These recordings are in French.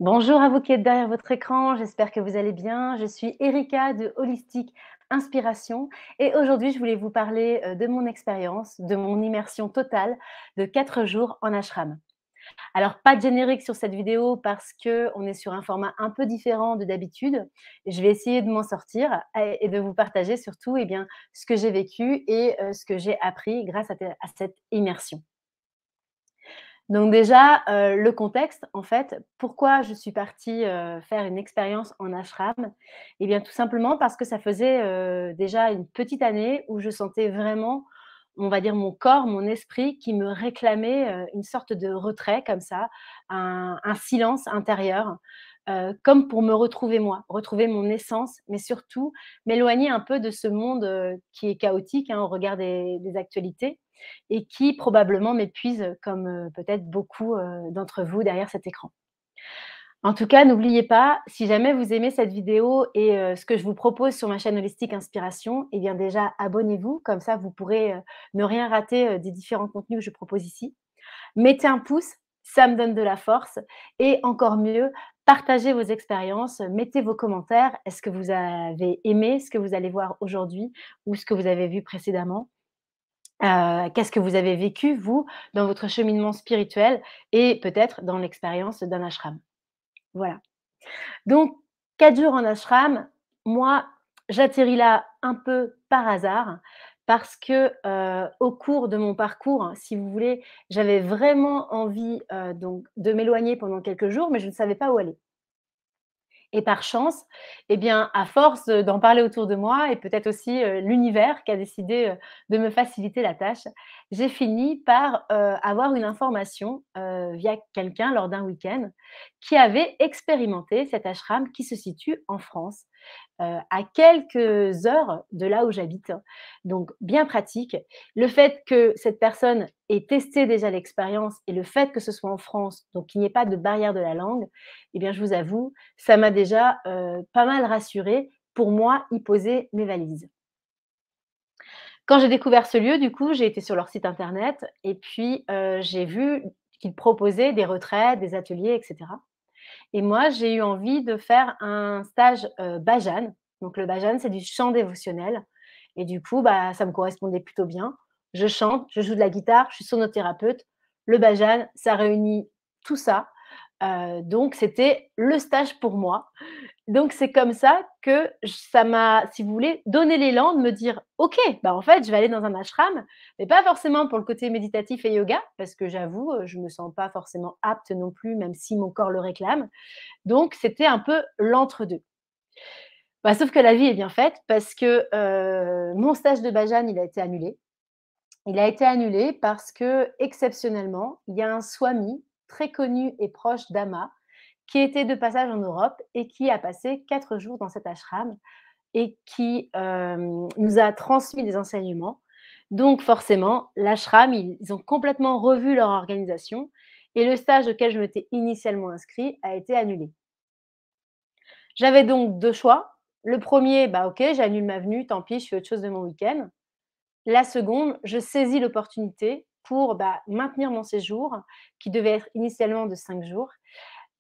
Bonjour à vous qui êtes derrière votre écran, j'espère que vous allez bien. Je suis Erika de Holistic Inspiration et aujourd'hui je voulais vous parler de mon expérience, de mon immersion totale de 4 jours en ashram. Alors pas de générique sur cette vidéo parce qu'on est sur un format un peu différent de d'habitude. Je vais essayer de m'en sortir et de vous partager surtout ce que j'ai vécu et ce que j'ai appris grâce à cette immersion. Donc déjà, le contexte, en fait, pourquoi je suis partie, faire une expérience en ashram? Eh bien, tout simplement parce que ça faisait, déjà une petite année où je sentais vraiment, on va dire, mon corps, mon esprit qui me réclamait, une sorte de retrait comme ça, un silence intérieur, comme pour me retrouver moi, retrouver mon essence, mais surtout m'éloigner un peu de ce monde, qui est chaotique, hein, au regard des actualités et qui probablement m'épuise comme, peut-être beaucoup, d'entre vous derrière cet écran. En tout cas, n'oubliez pas, si jamais vous aimez cette vidéo et ce que je vous propose sur ma chaîne Holistique Inspiration, eh bien déjà abonnez-vous, comme ça vous pourrez, ne rien rater, des différents contenus que je propose ici. Mettez un pouce, ça me donne de la force et encore mieux, partagez vos expériences, mettez vos commentaires. Est-ce que vous avez aimé ce que vous allez voir aujourd'hui ou ce que vous avez vu précédemment? Qu'est-ce que vous avez vécu, vous, dans votre cheminement spirituel et peut-être dans l'expérience d'un ashram? Voilà. Donc 4 jours en ashram, moi, j'atterris là un peu par hasard parce que, au cours de mon parcours, si vous voulez, j'avais vraiment envie, donc de m'éloigner pendant quelques jours, mais je ne savais pas où aller. Et par chance, eh bien, à force, d'en parler autour de moi et peut-être aussi, l'univers qui a décidé, de me faciliter la tâche, j'ai fini par, avoir une information, via quelqu'un lors d'un week-end qui avait expérimenté cet ashram qui se situe en France à quelques heures de là où j'habite, donc bien pratique. Le fait que cette personne ait testé déjà l'expérience et le fait que ce soit en France, donc qu'il n'y ait pas de barrière de la langue, eh bien, je vous avoue, ça m'a déjà, pas mal rassurée pour moi y poser mes valises. Quand j'ai découvert ce lieu, du coup, j'ai été sur leur site internet et puis, j'ai vu qu'ils proposaient des retraites, des ateliers et cetera. Et moi, j'ai eu envie de faire un stage, bhajan. Donc le bhajan, c'est du chant dévotionnel et du coup, bah, ça me correspondait plutôt bien. Je chante, je joue de la guitare, je suis sonothérapeute. Le bhajan, ça réunit tout ça, donc c'était le stage pour moi. Donc c'est comme ça que ça m'a, si vous voulez, donné l'élan de me dire: «OK, bah, en fait, je vais aller dans un ashram», mais pas forcément pour le côté méditatif et yoga, parce que j'avoue, je me sens pas forcément apte non plus, même si mon corps le réclame. Donc c'était un peu l'entre-deux. Bah, sauf que la vie est bien faite parce que, mon stage de Bajane, il a été annulé. Il a été annulé parce que exceptionnellement, il y a un swami très connu et proche d'Ama qui était de passage en Europe et qui a passé 4 jours dans cet ashram et qui, nous a transmis des enseignements. Donc forcément, l'ashram, ils ont complètement revu leur organisation et le stage auquel je m'étais initialement inscrit a été annulé. J'avais donc 2 choix. Le premier, bah, OK, j'annule ma venue, tant pis, je fais autre chose de mon week-end. La seconde, je saisis l'opportunité pour, bah, maintenir mon séjour qui devait être initialement de 5 jours,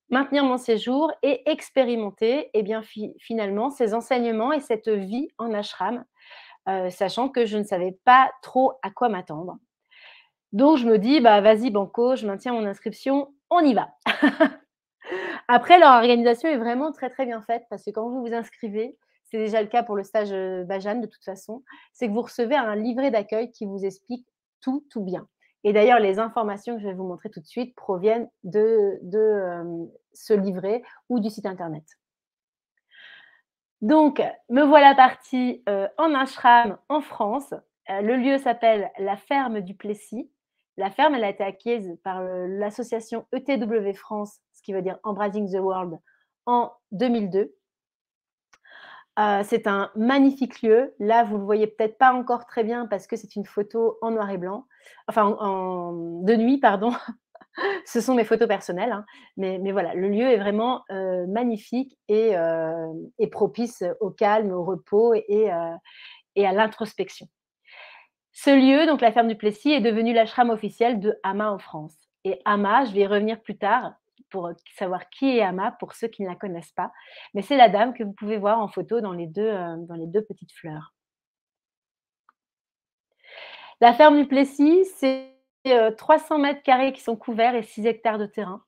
maintenir mon séjour et expérimenter et bien finalement ces enseignements et cette vie en ashram, sachant que je ne savais pas trop à quoi m'attendre. Donc je me dis: «Bah, vas-y banco, je maintiens mon inscription, on y va». Après, leur organisation est vraiment très, très bien faite parce que quand vous vous inscrivez, c'est déjà le cas pour le stage, Bajan de toute façon, c'est que vous recevez un livret d'accueil qui vous explique tout, tout bien. Et d'ailleurs, les informations que je vais vous montrer tout de suite proviennent de ce livret ou du site internet. Donc, me voilà partie, en ashram en France. Le lieu s'appelle la ferme du Plessis. La ferme, elle a été acquise par, l'association ETW France, ce qui veut dire Embracing the World, en 2002. C'est un magnifique lieu. Là, vous ne le voyez peut-être pas encore très bien parce que c'est une photo en noir et blanc, enfin de nuit, pardon. Ce sont mes photos personnelles, hein, mais voilà, le lieu est vraiment, magnifique et propice au calme, au repos et à l'introspection. Ce lieu, donc la ferme du Plessis, est devenu l'ashram officiel de Amma en France et Amma, je vais y revenir plus tard, pour savoir qui est Ama, pour ceux qui ne la connaissent pas. Mais c'est la dame que vous pouvez voir en photo dans les 2 petites fleurs. La ferme du Plessis, c'est 300 m² qui sont couverts et 6 hectares de terrain.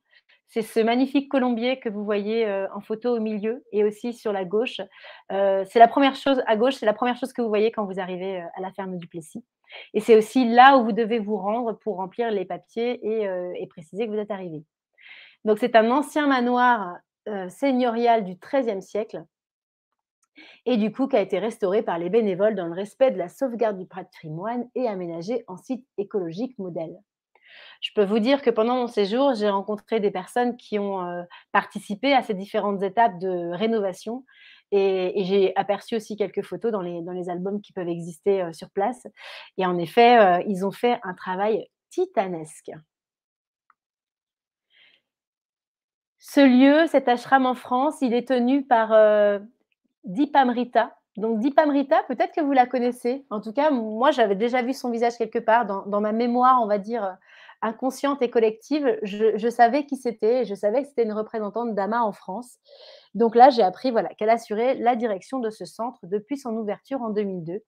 C'est ce magnifique colombier que vous voyez, en photo au milieu et aussi sur la gauche. C'est la première chose à gauche, c'est la première chose que vous voyez quand vous arrivez, à la ferme du Plessis et c'est aussi là où vous devez vous rendre pour remplir les papiers et préciser que vous êtes arrivé. Donc c'est un ancien manoir, seigneurial du XIIIe siècle et du coup qui a été restauré par les bénévoles dans le respect de la sauvegarde du patrimoine et aménagé en site écologique modèle. Je peux vous dire que pendant mon séjour, j'ai rencontré des personnes qui ont, participé à ces différentes étapes de rénovation et j'ai aperçu aussi quelques photos dans les albums qui peuvent exister, sur place et en effet, ils ont fait un travail titanesque. Ce lieu, cet ashram en France, il est tenu par, Deepamrita. Donc Deepamrita, peut-être que vous la connaissez. En tout cas, moi, j'avais déjà vu son visage quelque part dans ma mémoire, on va dire, inconsciente et collective. Je savais qui c'était et je savais que c'était une représentante d'AMA en France. Donc là, j'ai appris, voilà, qu'elle assurait la direction de ce centre depuis son ouverture en 2002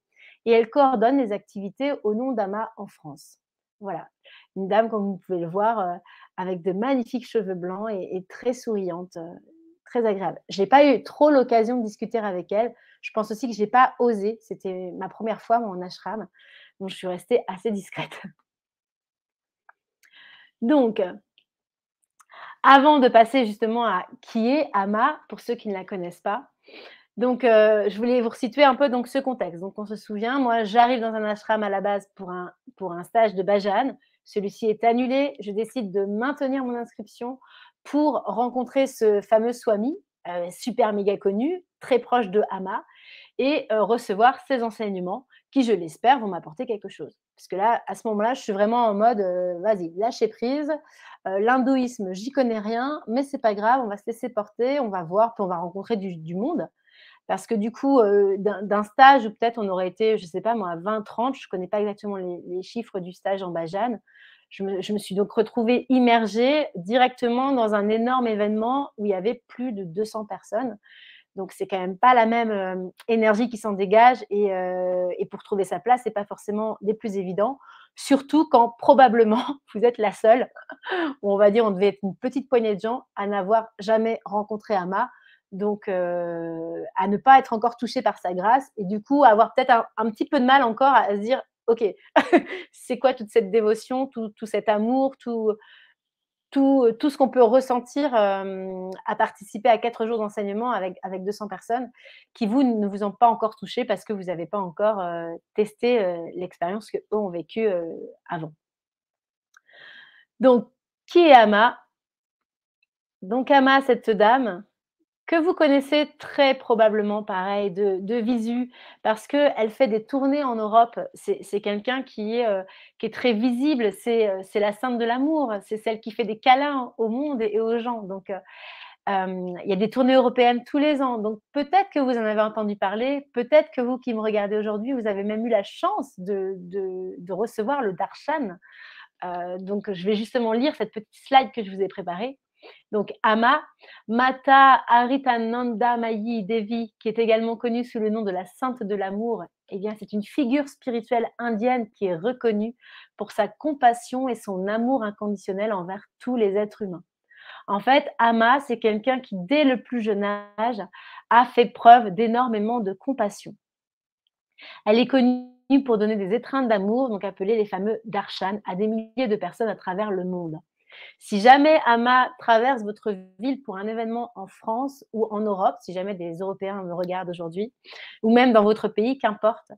et elle coordonne les activités au nom d'AMA en France. Voilà, une dame, comme vous pouvez le voir, avec de magnifiques cheveux blancs et très souriante, très agréable. J'ai pas eu trop l'occasion de discuter avec elle. Je pense aussi que j'ai pas osé. C'était ma première fois, moi, en ashram, donc je suis restée assez discrète. Donc, avant de passer justement à qui est Ama, pour ceux qui ne la connaissent pas, donc je voulais vous resituer un peu donc ce contexte. Donc on se souvient, moi j'arrive dans un ashram à la base pour un stage de bhajan. Celui-ci est annulé. Je décide de maintenir mon inscription pour rencontrer ce fameux swami, super méga connu, très proche de Ama et recevoir ses enseignements qui, je l'espère, vont m'apporter quelque chose. Parce que là, à ce moment-là, je suis vraiment en mode, vas-y, lâcher prise. L'hindouisme, j'y connais rien, mais c'est pas grave, on va se laisser porter, on va voir, puis on va rencontrer du monde. Parce que du coup, d'un stage où peut-être on aurait été, je ne sais pas moi, 20-30, je ne connais pas exactement les chiffres du stage en Bajane. Je me suis donc retrouvée immergée directement dans un énorme événement où il y avait plus de 200 personnes. Donc c'est quand même pas la même, énergie qui s'en dégage et pour trouver sa place, c'est pas forcément des plus évidents. Surtout quand probablement vous êtes la seule, ou on va dire on devait être une petite poignée de gens à n'avoir jamais rencontré Ama, donc à ne pas être encore touché par sa grâce et du coup avoir peut-être un petit peu de mal encore à se dire: «OK, c'est quoi toute cette dévotion, tout cet amour, tout ce qu'on peut ressentir, à participer à 4 jours d'enseignement avec 200 personnes qui vous ne vous ont pas encore touché parce que vous n'avez pas encore, testé, l'expérience qu'eux ont vécue, avant. Donc qui est Ama? Donc Ama, cette dame que vous connaissez très probablement pareil de visu parce qu'elle fait des tournées en Europe. C'est quelqu'un qui est très visible, c'est la sainte de l'amour, c'est celle qui fait des câlins au monde et aux gens donc il y a des tournées européennes tous les ans donc peut-être que vous en avez entendu parler, peut-être que vous qui me regardez aujourd'hui, vous avez même eu la chance de recevoir le darshan. Donc je vais justement lire cette petite slide que je vous ai préparée. Donc Ama, Mata Haritananda Mayi Devi, qui est également connue sous le nom de la Sainte de l'amour, eh bien, c'est une figure spirituelle indienne qui est reconnue pour sa compassion et son amour inconditionnel envers tous les êtres humains. En fait, Ama, c'est quelqu'un qui, dès le plus jeune âge, a fait preuve d'énormément de compassion. Elle est connue pour donner des étreintes d'amour, donc appelées les fameux darshan, à des milliers de personnes à travers le monde. Si jamais Ama traverse votre ville pour un événement en France ou en Europe, si jamais des Européens me regardent aujourd'hui, ou même dans votre pays, qu'importe,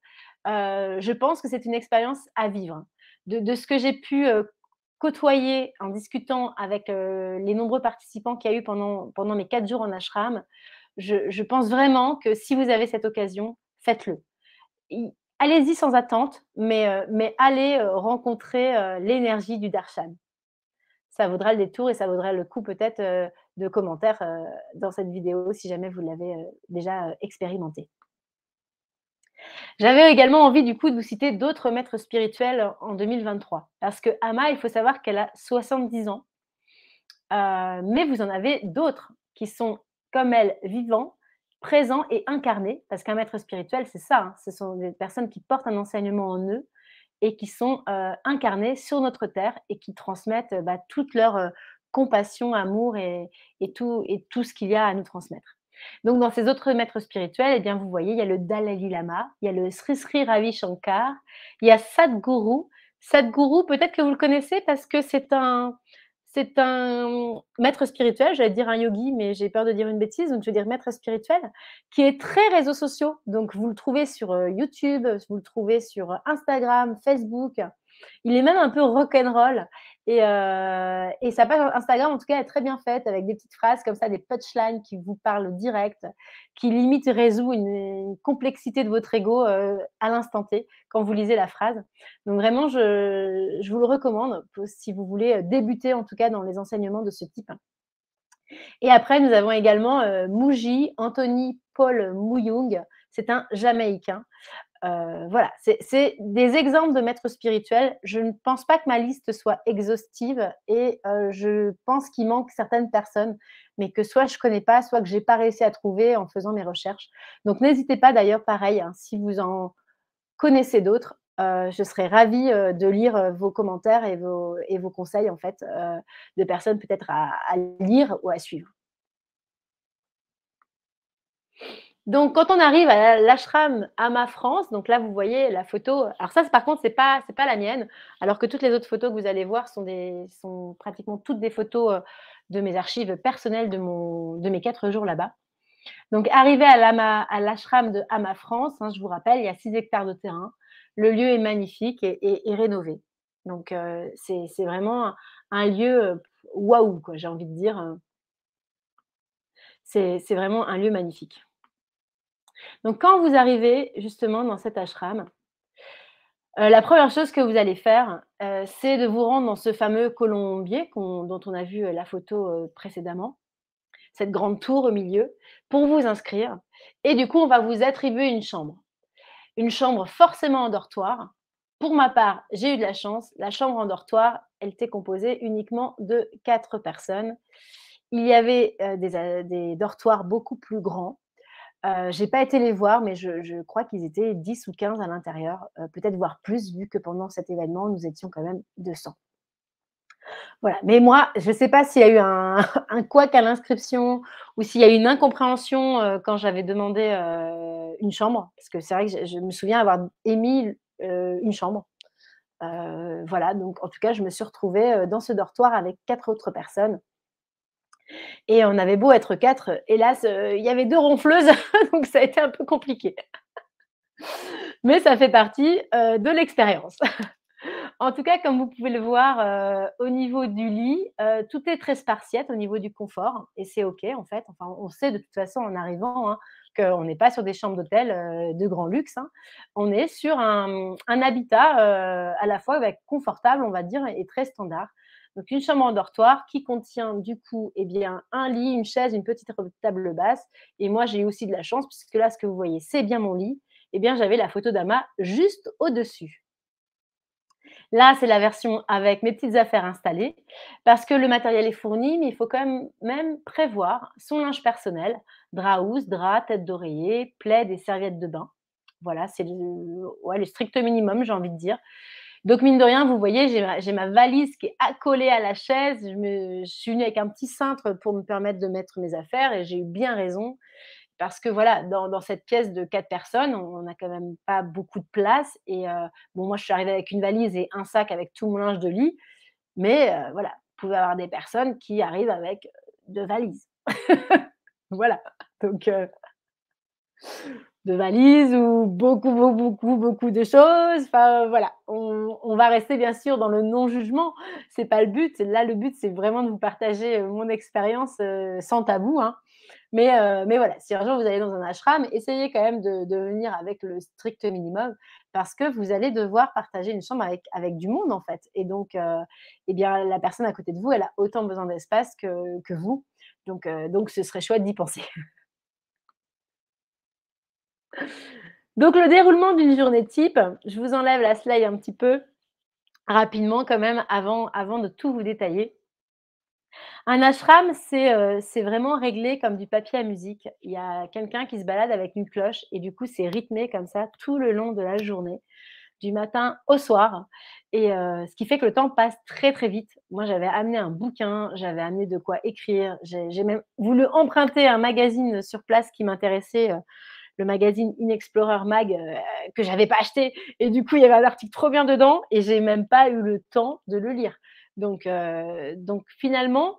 je pense que c'est une expérience à vivre. De ce que j'ai pu côtoyer en discutant avec les nombreux participants qu'il y a eu pendant mes 4 jours en ashram, je pense vraiment que si vous avez cette occasion, faites-le. Allez-y sans attente, mais allez rencontrer l'énergie du darshan. Ça vaudra le détour et ça vaudrait le coup peut-être, de commentaires, dans cette vidéo si jamais vous l'avez, déjà, expérimenté. J'avais également envie du coup de vous citer d'autres maîtres spirituels en 2023 parce que Ama, il faut savoir qu'elle a 70 ans mais vous en avez d'autres qui sont comme elle, vivants, présents et incarnés, parce qu'un maître spirituel, c'est ça, hein, ce sont des personnes qui portent un enseignement en eux et qui sont, incarnés sur notre terre et qui transmettent, bah, toute leur, compassion, amour et tout ce qu'il y a à nous transmettre. Donc dans ces autres maîtres spirituels, eh bien, vous voyez, il y a le Dalai Lama, il y a le Sri Sri Ravi Shankar, il y a Sadhguru. Sadhguru, peut-être que vous le connaissez parce que c'est un maître spirituel, j'allais dire un yogi, mais j'ai peur de dire une bêtise, donc je vais dire maître spirituel, qui est très réseaux sociaux. Donc vous le trouvez sur, YouTube, vous le trouvez sur, Instagram, Facebook. Il est même un peu rock'n'roll et sa page Instagram, en tout cas, est très bien faite avec des petites phrases comme ça, des punchlines qui vous parlent direct, qui limite résout une complexité de votre ego, à l'instant T, quand vous lisez la phrase. Donc vraiment, je vous le recommande si vous voulez, débuter en tout cas dans les enseignements de ce type. Et après, nous avons également, Mooji, Anthony Paul Mouyung. C'est un Jamaïcain. Voilà, c'est des exemples de maîtres spirituels. Je ne pense pas que ma liste soit exhaustive et je pense qu'il manque certaines personnes, mais que soit je ne connais pas, soit que j'ai pas réussi à trouver en faisant mes recherches. Donc n'hésitez pas d'ailleurs, pareil, hein, si vous en connaissez d'autres, je serais ravie, de lire, vos commentaires et vos conseils en fait, de personnes peut-être à lire ou à suivre. Donc, quand on arrive à l'ashram Ama France, donc là, vous voyez la photo. Alors ça, par contre, c'est pas la mienne, alors que toutes les autres photos que vous allez voir sont pratiquement toutes des photos, de mes archives personnelles de mes 4 jours là-bas. Donc arrivé à l'ashram de Ama France, hein, je vous rappelle, il y a 6 hectares de terrain. Le lieu est magnifique et rénové. Donc c'est vraiment un lieu, waouh quoi, j'ai envie de dire, c'est vraiment un lieu magnifique. Donc quand vous arrivez justement dans cet ashram, la première chose que vous allez faire, c'est de vous rendre dans ce fameux colombier dont on a vu, la photo, précédemment, cette grande tour au milieu, pour vous inscrire et du coup, on va vous attribuer une chambre. Une chambre forcément en dortoir. Pour ma part, j'ai eu de la chance, la chambre en dortoir, elle était composée uniquement de 4 personnes. Il y avait, des dortoirs beaucoup plus grands. J'ai pas été les voir, mais je crois qu'ils étaient 10 ou 15 à l'intérieur, peut-être voire plus, vu que pendant cet événement, nous étions quand même 200. Voilà, mais moi, je ne sais pas s'il y a eu un un couac à l'inscription ou s'il y a eu une incompréhension, quand j'avais demandé, une chambre. Parce que c'est vrai que je me souviens avoir émis, une chambre. Voilà, donc en tout cas, je me suis retrouvée, dans ce dortoir avec 4 autres personnes et on avait beau être 4, hélas, il y avait 2 ronfleuses, donc ça a été un peu compliqué. Mais ça fait partie, de l'expérience. En tout cas, comme vous pouvez le voir, au niveau du lit, tout est très spartiate au niveau du confort et c'est OK, en fait. Enfin, on sait de toute façon en arrivant, hein, qu'on n'est pas sur des chambres d'hôtel, de grand luxe, hein. On est sur un habitat, à la fois, bah, confortable, on va dire et très standard. Donc une chambre en dortoir qui contient du coup, eh bien, un lit, une chaise, une petite table basse et moi, j'ai eu aussi de la chance puisque là, ce que vous voyez, c'est bien mon lit. Eh bien, j'avais la photo d'Ama juste au-dessus. Là, c'est la version avec mes petites affaires installées, parce que le matériel est fourni, mais il faut quand même prévoir son linge personnel, drap housse, drap, tête d'oreiller, plaid et serviettes de bain. Voilà, c'est le strict minimum, j'ai envie de dire. Donc mine de rien, vous voyez, j'ai ma valise qui est accolée à la chaise. Je suis venue avec un petit cintre pour me permettre de mettre mes affaires et j'ai eu bien raison parce que voilà, dans cette pièce de 4 personnes, on n'a quand même pas beaucoup de place et bon, moi, je suis arrivée avec une valise et un sac avec tout mon linge de lit, mais voilà, vous pouvez avoir des personnes qui arrivent avec 2 valises. Voilà, donc 2 valises ou beaucoup, beaucoup de choses. Enfin, voilà, on va rester bien sûr dans le non-jugement, c'est pas le but. Là, le but, c'est vraiment de vous partager, mon expérience, sans tabou, hein. Mais voilà, si un jour vous allez dans un ashram, essayez quand même de venir avec le strict minimum parce que vous allez devoir partager une chambre avec du monde, en fait et donc et bien, la personne à côté de vous, elle a autant besoin d'espace que vous donc ce serait chouette d'y penser. Donc le déroulement d'une journée type, je vous enlève la slide un petit peu rapidement quand même avant de tout vous détailler. Un ashram, c'est vraiment réglé comme du papier à musique. Il y a quelqu'un qui se balade avec une cloche et du coup, c'est rythmé comme ça tout le long de la journée, du matin au soir et ce qui fait que le temps passe très, très vite. Moi, j'avais amené un bouquin, j'avais amené de quoi écrire, j'ai même voulu emprunter un magazine sur place qui m'intéressait, le magazine In Mag, que j'avais pas acheté et du coup, il y avait un article trop bien dedans et j'ai même pas eu le temps de le lire. Donc finalement,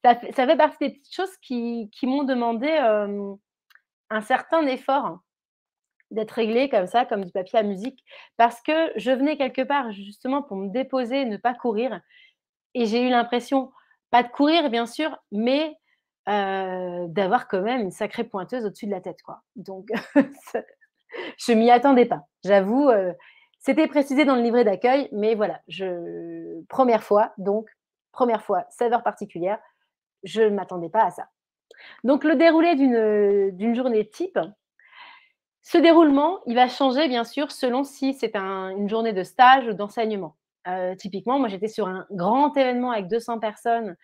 ça fait partie des petites choses qui m'ont demandé, un certain effort d'être réglé comme ça, comme du papier à musique, parce que je venais quelque part justement pour me déposer, ne pas courir et j'ai eu l'impression, pas de courir bien sûr, mais d'avoir quand même une sacrée pointeuse au-dessus de la tête, quoi. Donc ça je m'y attendais pas. J'avoue, c'était précisé dans le livret d'accueil, mais voilà, je 1re fois, donc 1re fois, saveur particulière, je ne m'attendais pas à ça. Donc le déroulé d'une journée type, ce déroulement, il va changer bien sûr selon si c'est une journée de stage ou d'enseignement. Typiquement, moi j'étais sur un grand événement avec 200 personnes,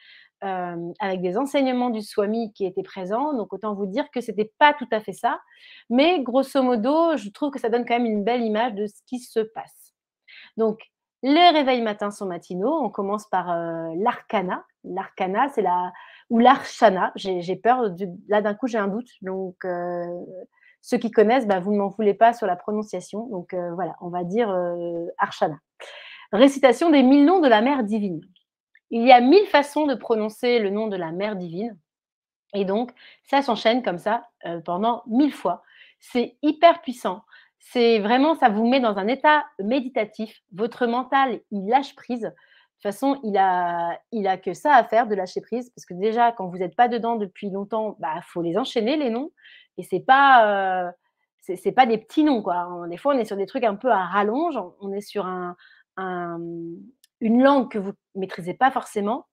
avec des enseignements du Swami qui étaient présents, donc autant vous dire que c'était pas tout à fait ça. Mais grosso modo, je trouve que ça donne quand même une belle image de ce qui se passe. Donc les réveils matins sont matinaux, on commence par, l'arcana. L'arcana, c'est la ou l'arshana, j'ai peur du là d'un coup j'ai un doute, donc ceux qui connaissent, bah, vous ne m'en voulez pas sur la prononciation, donc voilà, on va dire, arshana. Récitation des 1000 noms de la mère divine. Il y a 1000 façons de prononcer le nom de la mère divine et donc ça s'enchaîne comme ça, pendant 1000 fois. C'est hyper puissant. C'est vraiment ça vous met dans un état méditatif. Votre mental, il lâche prise. De toute façon, il a que ça à faire de lâcher prise parce que déjà quand vous êtes pas dedans depuis longtemps, bah, faut les enchaîner les noms et c'est pas des petits noms, quoi. Des fois, on est sur des trucs un peu à rallonge, on est sur un une langue que vous maîtrisez pas forcément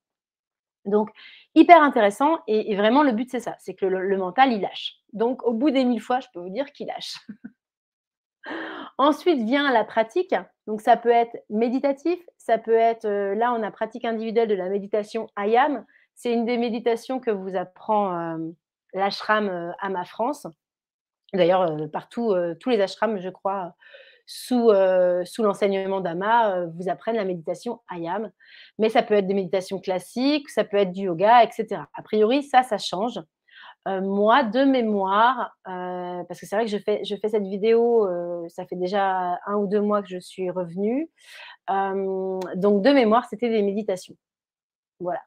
donc hyper intéressant et vraiment le but c'est ça, c'est que le mental il lâche. Donc au bout des 1000 fois, je peux vous dire qu'il lâche. Ensuite vient la pratique, donc ça peut être méditatif, ça peut être, là on a pratique individuelle de la méditation IAM. C'est une des méditations que vous apprend, l'ashram, Ama France. D'ailleurs, partout, tous les ashrams je crois, sous l'enseignement d'Ama, vous apprennent la méditation IAM. Mais ça peut être des méditations classiques, ça peut être du yoga et cetera. A priori ça change. Moi de mémoire, parce que c'est vrai que je fais cette vidéo, ça fait déjà 1 ou 2 mois que je suis revenue. Donc de mémoire, c'était des méditations. Voilà.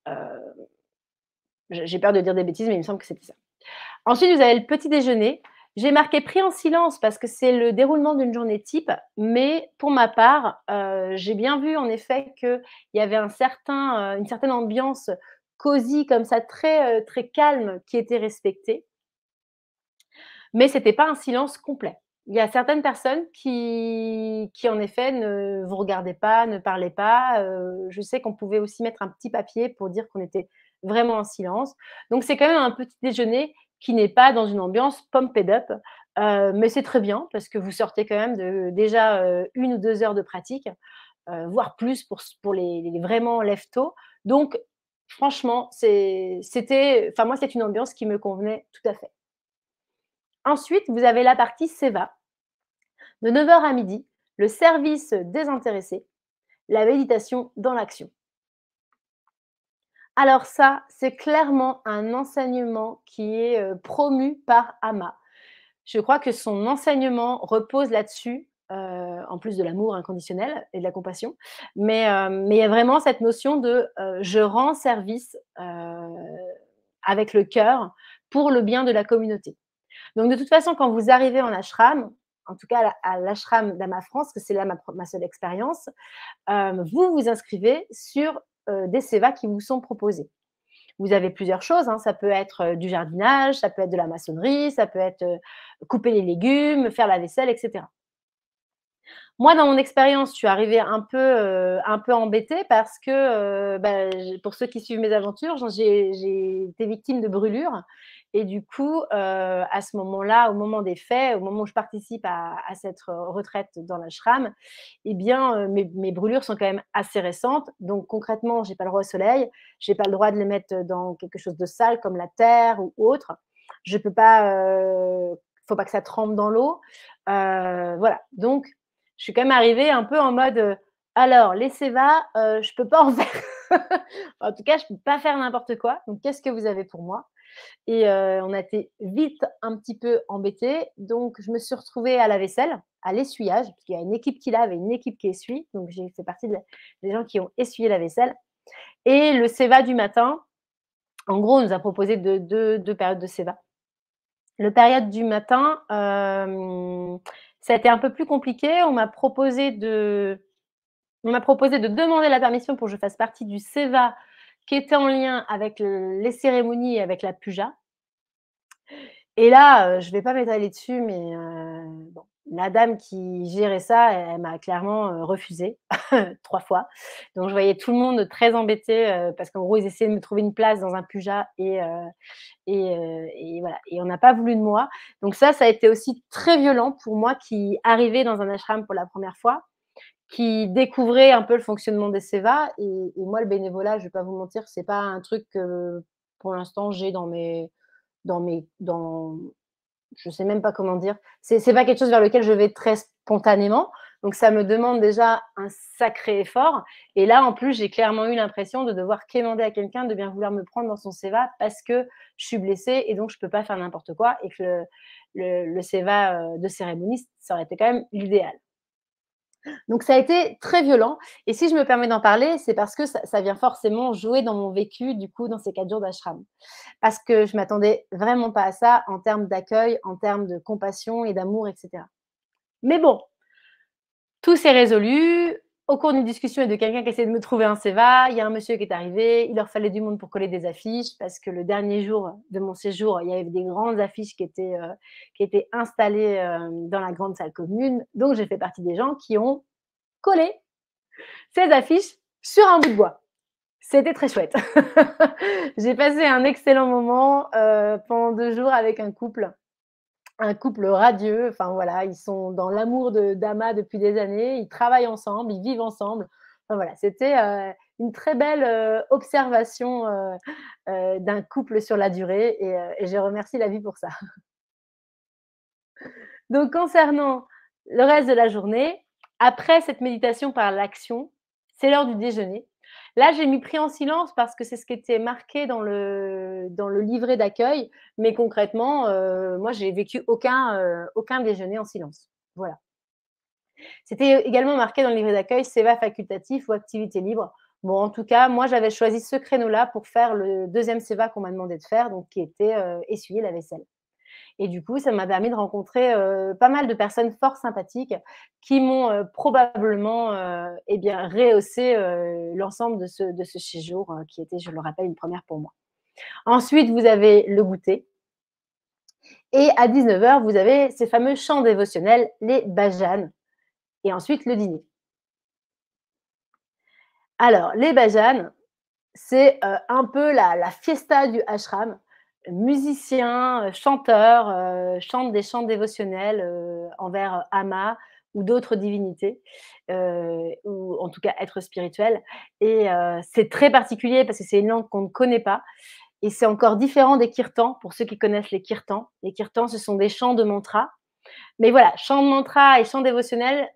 Heu, j'ai peur de dire des bêtises, mais il me semble que c'était ça. Ensuite, vous avez le petit déjeuner. J'ai marqué pris en silence parce que c'est le déroulement d'une journée type, mais pour ma part, j'ai bien vu en effet qu'il y avait une certaine ambiance cosy comme ça, très, très calme qui était respectée. Mais c'était pas un silence complet. Il y a certaines personnes qui en effet ne vous regardaient pas, ne parlaient pas, je sais qu'on pouvait aussi mettre un petit papier pour dire qu'on était vraiment en silence. Donc c'est quand même un petit déjeuner qui n'est pas dans une ambiance pumped up, mais c'est très bien parce que vous sortez quand même de déjà, 1 ou 2 heures de pratique, voire plus pour les vraiment lève tôt. Donc franchement, enfin moi, c'est une ambiance qui me convenait tout à fait. Ensuite, vous avez la partie SEVA, de 9 heures à midi, le service désintéressé, la méditation dans l'action. Alors ça, c'est clairement un enseignement qui est, promu par Ama. Je crois que son enseignement repose là-dessus, en plus de l'amour inconditionnel et de la compassion. Mais il y a vraiment cette notion de, je rends service, avec le cœur pour le bien de la communauté. Donc de toute façon, quand vous arrivez en ashram, en tout cas à l'ashram d'Ama France, que c'est là ma seule expérience, vous vous inscrivez sur, des sévas qui vous sont proposés. Vous avez plusieurs choses, hein, ça peut être, du jardinage, ça peut être de la maçonnerie, ça peut être, couper les légumes, faire la vaisselle et cetera. Moi, dans mon expérience, je suis arrivée un peu embêtée parce que, bah, pour ceux qui suivent mes aventures, j'ai été victime de brûlures Et du coup, à ce moment-là, au moment des faits, au moment où je participe à cette retraite dans l'ashram, eh bien, mes brûlures sont quand même assez récentes. Donc concrètement, j'ai pas le droit au soleil, j'ai pas le droit de les mettre dans quelque chose de sale comme la terre ou autre. Je peux pas, faut pas que ça trempe dans l'eau. Voilà, donc je suis quand même arrivée un peu en mode, «Alors les sévas, je peux pas en faire. En tout cas, je peux pas faire n'importe quoi, donc qu'est-ce que vous avez pour moi?» Et on a été vite un petit peu embêtés, donc je me suis retrouvée à la vaisselle, à l'essuyage, parce qu'il y a une équipe qui lave et une équipe qui essuie, donc j'ai fait partie des gens qui ont essuyé la vaisselle et le séva du matin, en gros, on nous a proposé deux périodes de séva. Le période du matin, ça a été un peu plus compliqué. On m'a proposé de demander la permission pour que je fasse partie du séva qui était en lien avec les cérémonies et avec la puja. Et là, je vais pas m'étaler dessus, mais bon, la dame qui gérait ça, elle m'a clairement, refusé 3 fois. Donc je voyais tout le monde très embêté, parce qu'en gros, ils essayaient de me trouver une place dans un puja et voilà et on n'a pas voulu de moi. Donc ça a été aussi très violent pour moi qui arrivais dans un ashram pour la première fois, qui découvrait un peu le fonctionnement des sévas et moi, le bénévolat, je vais pas vous mentir, c'est pas un truc que, pour l'instant, j'ai dans je sais même pas comment dire. C'est pas quelque chose vers lequel je vais très spontanément, donc ça me demande déjà un sacré effort et là, en plus, j'ai clairement eu l'impression de devoir quémander à quelqu'un de bien vouloir me prendre dans son séva parce que je suis blessée et donc je peux pas faire n'importe quoi et que le séva, de cérémonie, ça aurait été quand même l'idéal. Donc ça a été très violent et si je me permets d'en parler, c'est parce que ça vient forcément jouer dans mon vécu, du coup, dans ces 4 jours d'ashram. Parce que je m'attendais vraiment pas à ça en termes d'accueil, en termes de compassion et d'amour et cetera. Mais bon, tout s'est résolu au cours d'une discussion et de quelqu'un qui essayait de me trouver un séva. Il y a un monsieur qui est arrivé, il leur fallait du monde pour coller des affiches parce que le dernier jour de mon séjour, il y avait des grandes affiches qui étaient installées, dans la grande salle commune. Donc j'ai fait partie des gens qui ont collé ces affiches sur un bout de bois. C'était très chouette. J'ai passé un excellent moment, pendant 2 jours avec un couple radieux. Enfin voilà, ils sont dans l'amour d'Ama depuis des années, ils travaillent ensemble, ils vivent ensemble. Enfin voilà, c'était, une très belle, observation, d'un couple sur la durée et je remercie la vie pour ça. Donc concernant le reste de la journée, après cette méditation par l'action, c'est l'heure du déjeuner. Là, j'ai mis pris en silence parce que c'est ce qui était marqué dans le livret d'accueil, mais concrètement, moi, j'ai vécu aucun déjeuner en silence. Voilà. C'était également marqué dans le livret d'accueil séva facultatif ou activité libre. Bon, en tout cas, moi, j'avais choisi ce créneau-là pour faire le deuxième séva qu'on m'a demandé de faire, donc qui était, essuyer la vaisselle. Et du coup, ça m'a permis de rencontrer, pas mal de personnes fort sympathiques qui m'ont, probablement, eh bien, rehaussé, l'ensemble de ce séjour, qui était, je le rappelle, une première pour moi. Ensuite, vous avez le goûter et à 19h, vous avez ces fameux chants dévotionnels, les bhajans et ensuite le dîner. Alors les bhajans, c'est, un peu la fiesta du ashram. Musiciens, chanteurs, chantent des chants dévotionnels, envers, Ama ou d'autres divinités, ou en tout cas êtres spirituels et c'est très particulier parce que c'est une langue qu'on ne connaît pas et c'est encore différent des kirtans, pour ceux qui connaissent les kirtans. Les kirtans, ce sont des chants de mantras, mais voilà, chant de mantra et chant dévotionnel,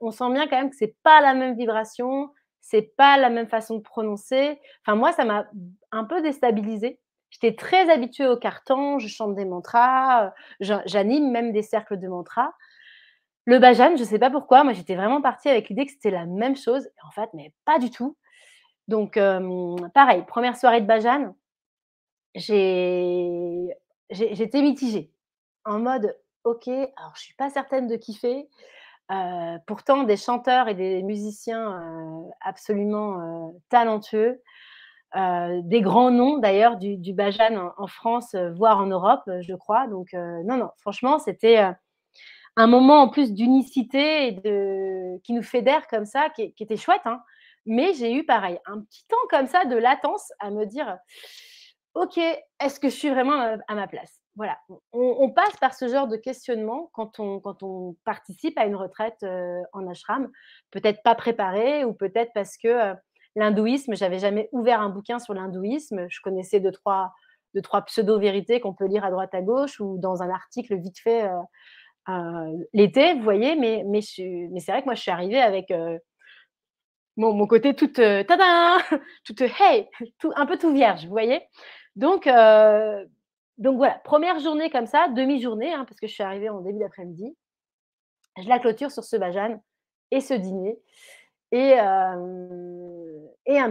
on sent bien quand même que c'est pas la même vibration, c'est pas la même façon de prononcer. Enfin moi, ça m'a un peu déstabilisée. J'étais très habituée au kirtan, je chante des mantras, j'anime même des cercles de mantras. Le bhajan, je sais pas pourquoi, moi j'étais vraiment partie avec l'idée que c'était la même chose et en fait, mais pas du tout. Donc pareil, 1re soirée de bhajan, j'ai j'étais mitigée en mode: «OK, alors je suis pas certaine de kiffer». Pourtant des chanteurs et des musiciens, absolument, talentueux, des grands noms d'ailleurs du bhajan en France, voire en Europe, je crois. Donc non, non, franchement, c'était, un moment en plus d'unicité et qui nous fédère comme ça, qui était chouette, hein. Mais j'ai eu pareil, un petit temps comme ça de latence à me dire: OK, est-ce que je suis vraiment à ma place? Voilà, on passe par ce genre de questionnement quand on participe à une retraite, en ashram. Peut-être pas préparé ou peut-être parce que, l'hindouisme, j'avais jamais ouvert un bouquin sur l'hindouisme. Je connaissais deux trois pseudo-vérités qu'on peut lire à droite à gauche ou dans un article vite fait, l'été, vous voyez? Mais c'est vrai que moi je suis arrivée avec, mon côté toute, tadam! Toute, hey! Tout un peu tout vierge, vous voyez? Donc heu, donc voilà, première journée comme ça, demi-journée, hein, parce que je suis arrivée en début d'après-midi. Je la clôture sur ce bhajan et ce dîner et un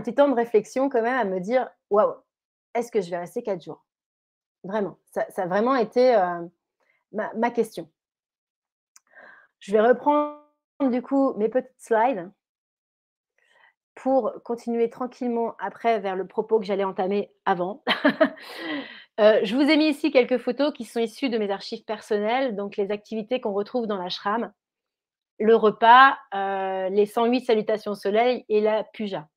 petit temps de réflexion quand même à me dire: «Waouh, est-ce que je vais rester 4 jours?» Vraiment, ça a vraiment été, ma question. Je vais reprendre du coup mes petites slides pour continuer tranquillement après vers le propos que j'allais entamer avant. Je vous ai mis ici quelques photos qui sont issues de mes archives personnelles, donc les activités qu'on retrouve dans l'ashram, le repas, les 108 salutations au soleil et la puja.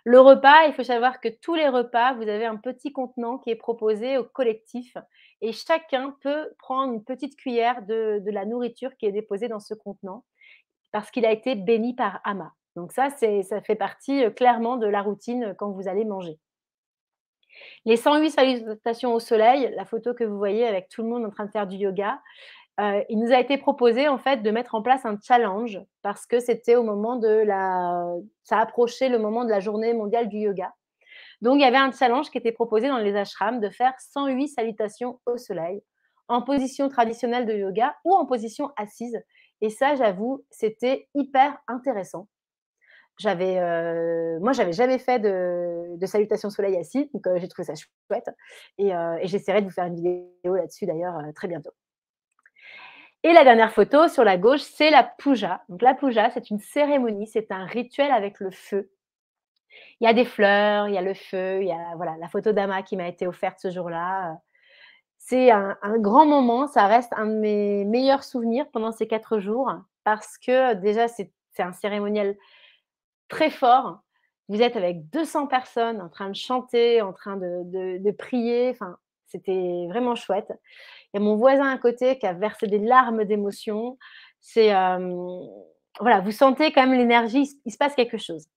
Le repas, il faut savoir que tous les repas, vous avez un petit contenant qui est proposé au collectif et chacun peut prendre une petite cuillère de la nourriture qui est déposée dans ce contenant parce qu'il a été béni par Amma. Donc ça fait partie, clairement de la routine, quand vous allez manger. Les 108 salutations au soleil, la photo que vous voyez avec tout le monde en train de faire du yoga, il nous a été proposé en fait de mettre en place un challenge parce que c'était au moment de la ça approchait le moment de la journée mondiale du yoga. Donc il y avait un challenge qui était proposé dans les ashrams de faire 108 salutations au soleil, en position traditionnelle de yoga ou en position assise et ça j'avoue, c'était hyper intéressant. Moi, j'avais jamais fait de salutation au soleil assis, donc j'ai trouvé ça chouette et j'essaierai de vous faire une vidéo là-dessus d'ailleurs, très bientôt. Et la dernière photo sur la gauche, c'est la puja. Donc la puja, c'est une cérémonie, c'est un rituel avec le feu. Il y a des fleurs, il y a le feu, il y a voilà, la photo d'Ama qui m'a été offerte ce jour-là. C'est un grand moment, ça reste un de mes meilleurs souvenirs pendant ces 4 jours parce que déjà c'est un cérémonial très fort. Vous êtes avec 200 personnes en train de chanter, en train de prier, enfin, c'était vraiment chouette. Il y a mon voisin à côté qui a versé des larmes d'émotion. C'est, voilà, vous sentez quand même l'énergie, il se passe quelque chose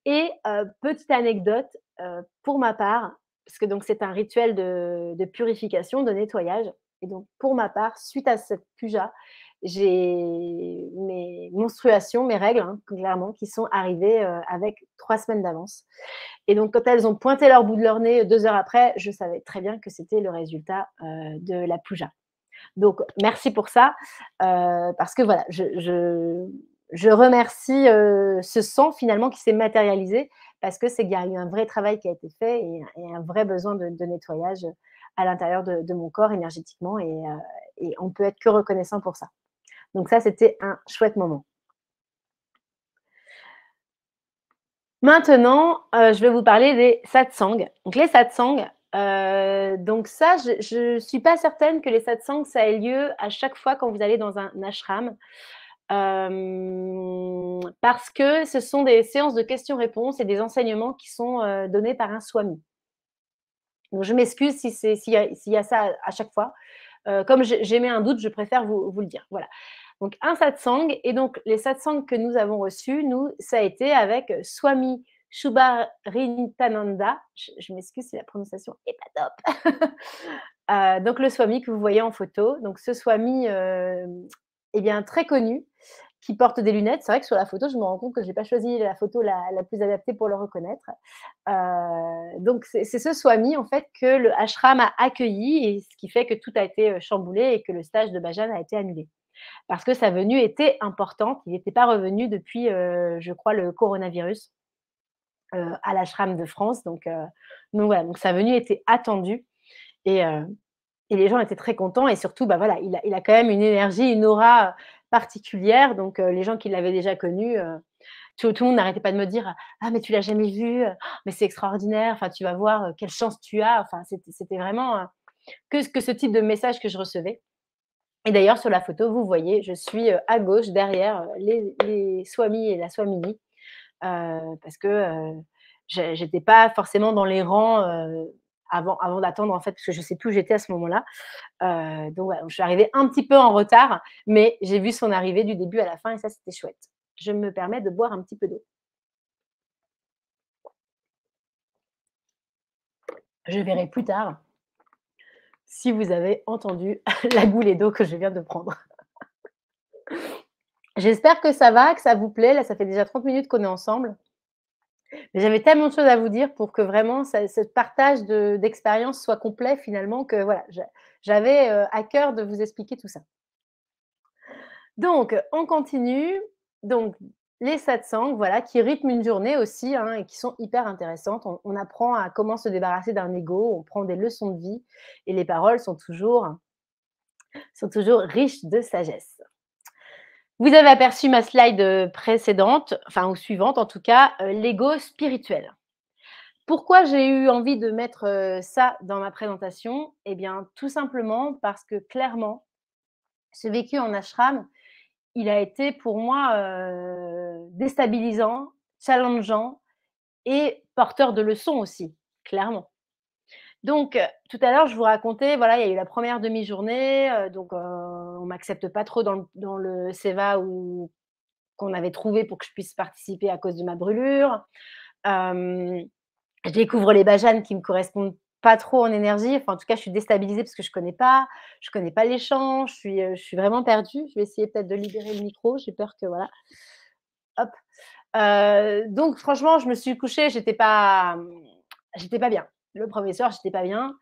et petite anecdote, pour ma part, parce que donc c'est un rituel de purification, de nettoyage et donc pour ma part, suite à cette puja, j'ai mes menstruations, mes règles, hein, clairement, qui sont arrivées, avec 3 semaines d'avance et donc quand elles ont pointé leur bout de leur nez 2 heures après, je savais très bien que c'était le résultat, de la puja. Donc merci pour ça, parce que voilà, je remercie, ce sang finalement qui s'est matérialisé parce que c'est qu'il y a eu un vrai travail qui a été fait et un vrai besoin de nettoyage, à l'intérieur de mon corps énergétiquement et on peut être que reconnaissant pour ça. Donc ça, c'était un chouette moment. Maintenant, je vais vous parler des satsangs. Donc les satsangs, donc ça, je suis pas certaine que les satsangs, ça ait lieu à chaque fois quand vous allez dans un ashram, parce que ce sont des séances de questions-réponses et des enseignements qui sont, donnés par un swami. Donc je m'excuse si c'est s'il y a ça à chaque fois. Comme j'émets un doute, je préfère vous le dire. Voilà. Donc un satsang et donc les satsangs que nous avons reçus, nous, ça a été avec Swami Shubharintananda. Je m'excuse si la prononciation est pas top. Donc le Swami que vous voyez en photo. Donc ce Swami, eh bien très connu, qui porte des lunettes. C'est vrai que sur la photo, je me rends compte que je n'ai pas choisi la photo la plus adaptée pour le reconnaître. Donc c'est ce Swami en fait que le ashram a accueilli et ce qui fait que tout a été, chamboulé et que le stage de bhajan a été annulé. Parce que sa venue était importante. Il n'était pas revenu depuis, je crois le coronavirus, à l'ashram de France donc voilà, donc sa venue était attendue et heu et les gens étaient très contents et surtout, bah, voilà, il a quand même une énergie, une aura, particulière donc les gens qui l'avaient déjà connu, tout le monde n'arrêtait pas de me dire: «Ah mais tu l'as jamais vu? Mais c'est extraordinaire, enfin tu vas voir, quelle chance tu as». Enfin c'était vraiment, que ce type de message que je recevais et d'ailleurs sur la photo, vous voyez, je suis, à gauche derrière, les swamis et la swamini, parce que, j'étais pas forcément dans les rangs, avant d'attendre en fait, parce que je sais plus où j'étais à ce moment-là. Donc voilà, je suis arrivée un petit peu en retard, mais j'ai vu son arrivée du début à la fin et ça, c'était chouette. Je me permets de boire un petit peu d'eau. Je verrai plus tard si vous avez entendu la goulée d'eau que je viens de prendre. J'espère que ça va, que ça vous plaît. Là, ça fait déjà 30 minutes qu'on est ensemble. Mais j'avais tellement de choses à vous dire pour que vraiment ce partage d'expérience soit complet finalement que voilà, j'avais à cœur de vous expliquer tout ça. Donc, on continue. Donc, les satsangs, voilà, qui rythment une journée aussi hein, et qui sont hyper intéressantes. On apprend à comment se débarrasser d'un ego, on prend des leçons de vie et les paroles sont toujours riches de sagesse. Vous avez aperçu ma slide précédente, enfin ou suivante en tout cas, l'ego spirituel. Pourquoi j'ai eu envie de mettre ça dans ma présentation? Eh bien, tout simplement parce que clairement, ce vécu en ashram, il a été pour moi déstabilisant, challengeant et porteur de leçons aussi, clairement. Donc, tout à l'heure, je vous racontais, voilà, il y a eu la première demi-journée, donc on m'accepte pas trop dans le Seva où qu'on avait trouvé pour que je puisse participer à cause de ma brûlure. Hem, je découvre les bhajanes qui me correspondent pas trop en énergie. Enfin, en tout cas, je suis déstabilisée parce que je connais pas les chants, je suis vraiment perdue. Je vais essayer peut-être de libérer le micro, j'ai peur que voilà, hop. Donc franchement, je me suis couchée, j'étais pas bien. Le premier soir, j'étais pas bien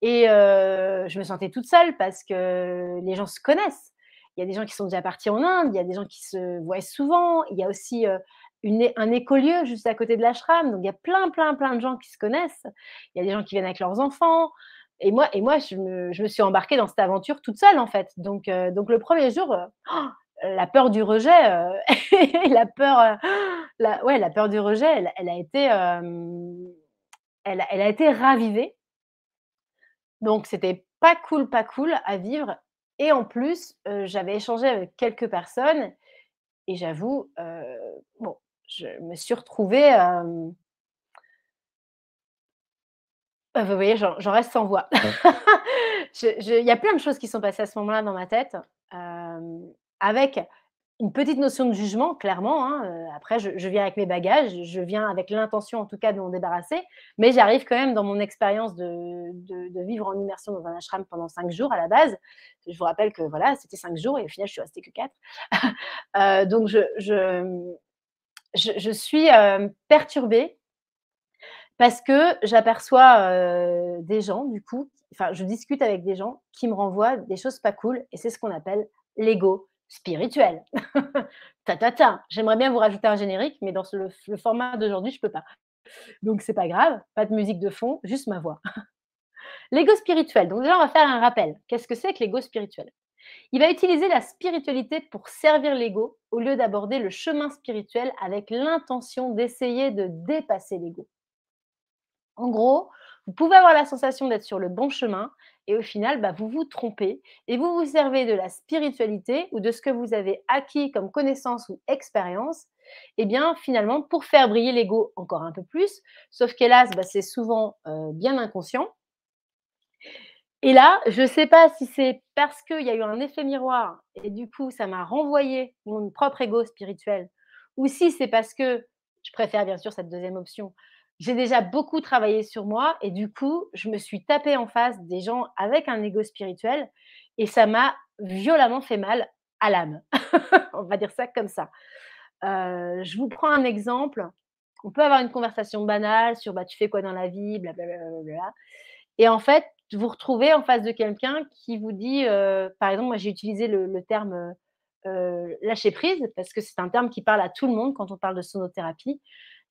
et je me sentais toute seule parce que les gens se connaissent. Il y a des gens qui sont déjà partis en Inde, il y a des gens qui se voient souvent, il y a aussi, un écolieu juste à côté de l'ashram, donc il y a plein, plein, plein de gens qui se connaissent. Il y a des gens qui viennent avec leurs enfants et moi je me suis embarquée dans cette aventure toute seule, en fait. Donc le premier jour, la peur du rejet, la peur, la peur du rejet, elle a été, elle a été ravivée. Donc c'était pas cool à vivre et en plus, j'avais échangé avec quelques personnes et j'avoue, bon, je me suis retrouvée, vous voyez, j'en reste sans voix. Il y a plein de choses qui sont passées à ce moment-là dans ma tête, avec une petite notion de jugement, clairement, hein, après je viens avec mes bagages, je viens avec l'intention en tout cas de m'en débarrasser, mais j'arrive quand même dans mon expérience de vivre en immersion dans un ashram pendant 5 jours à la base. Je vous rappelle que voilà, c'était 5 jours et au final je suis restée que 4. Donc je suis, perturbée parce que j'aperçois, des gens du coup, enfin je discute avec des gens qui me renvoient des choses pas cool et c'est ce qu'on appelle l'ego spirituel. Ta ta ta. J'aimerais bien vous rajouter un générique, mais dans le format d'aujourd'hui, je peux pas. Donc c'est pas grave, pas de musique de fond, juste ma voix. L'ego spirituel, donc déjà on va faire un rappel. Qu'est-ce que c'est que l'ego spirituel? Il va utiliser la spiritualité pour servir l'ego au lieu d'aborder le chemin spirituel avec l'intention d'essayer de dépasser l'ego. En gros, vous pouvez avoir la sensation d'être sur le bon chemin et au final, bah, vous vous trompez et vous vous servez de la spiritualité ou de ce que vous avez acquis comme connaissance ou expérience, et bien finalement pour faire briller l'ego encore un peu plus, sauf qu'hélas, bah, c'est souvent bien inconscient. Et là, je ne sais pas si c'est parce qu'il y a eu un effet miroir et du coup, ça m'a renvoyé mon propre ego spirituel, ou si c'est parce que je préfère bien sûr cette deuxième option. J'ai déjà beaucoup travaillé sur moi et du coup, je me suis tapée en face des gens avec un ego spirituel et ça m'a violemment fait mal à l'âme. On va dire ça comme ça. Je vous prends un exemple. On peut avoir une conversation banale sur bah, tu fais quoi dans la vie, blablabla. Et en fait, vous vous retrouvez en face de quelqu'un qui vous dit, par exemple, moi j'ai utilisé le terme, lâcher prise parce que c'est un terme qui parle à tout le monde quand on parle de sonothérapie.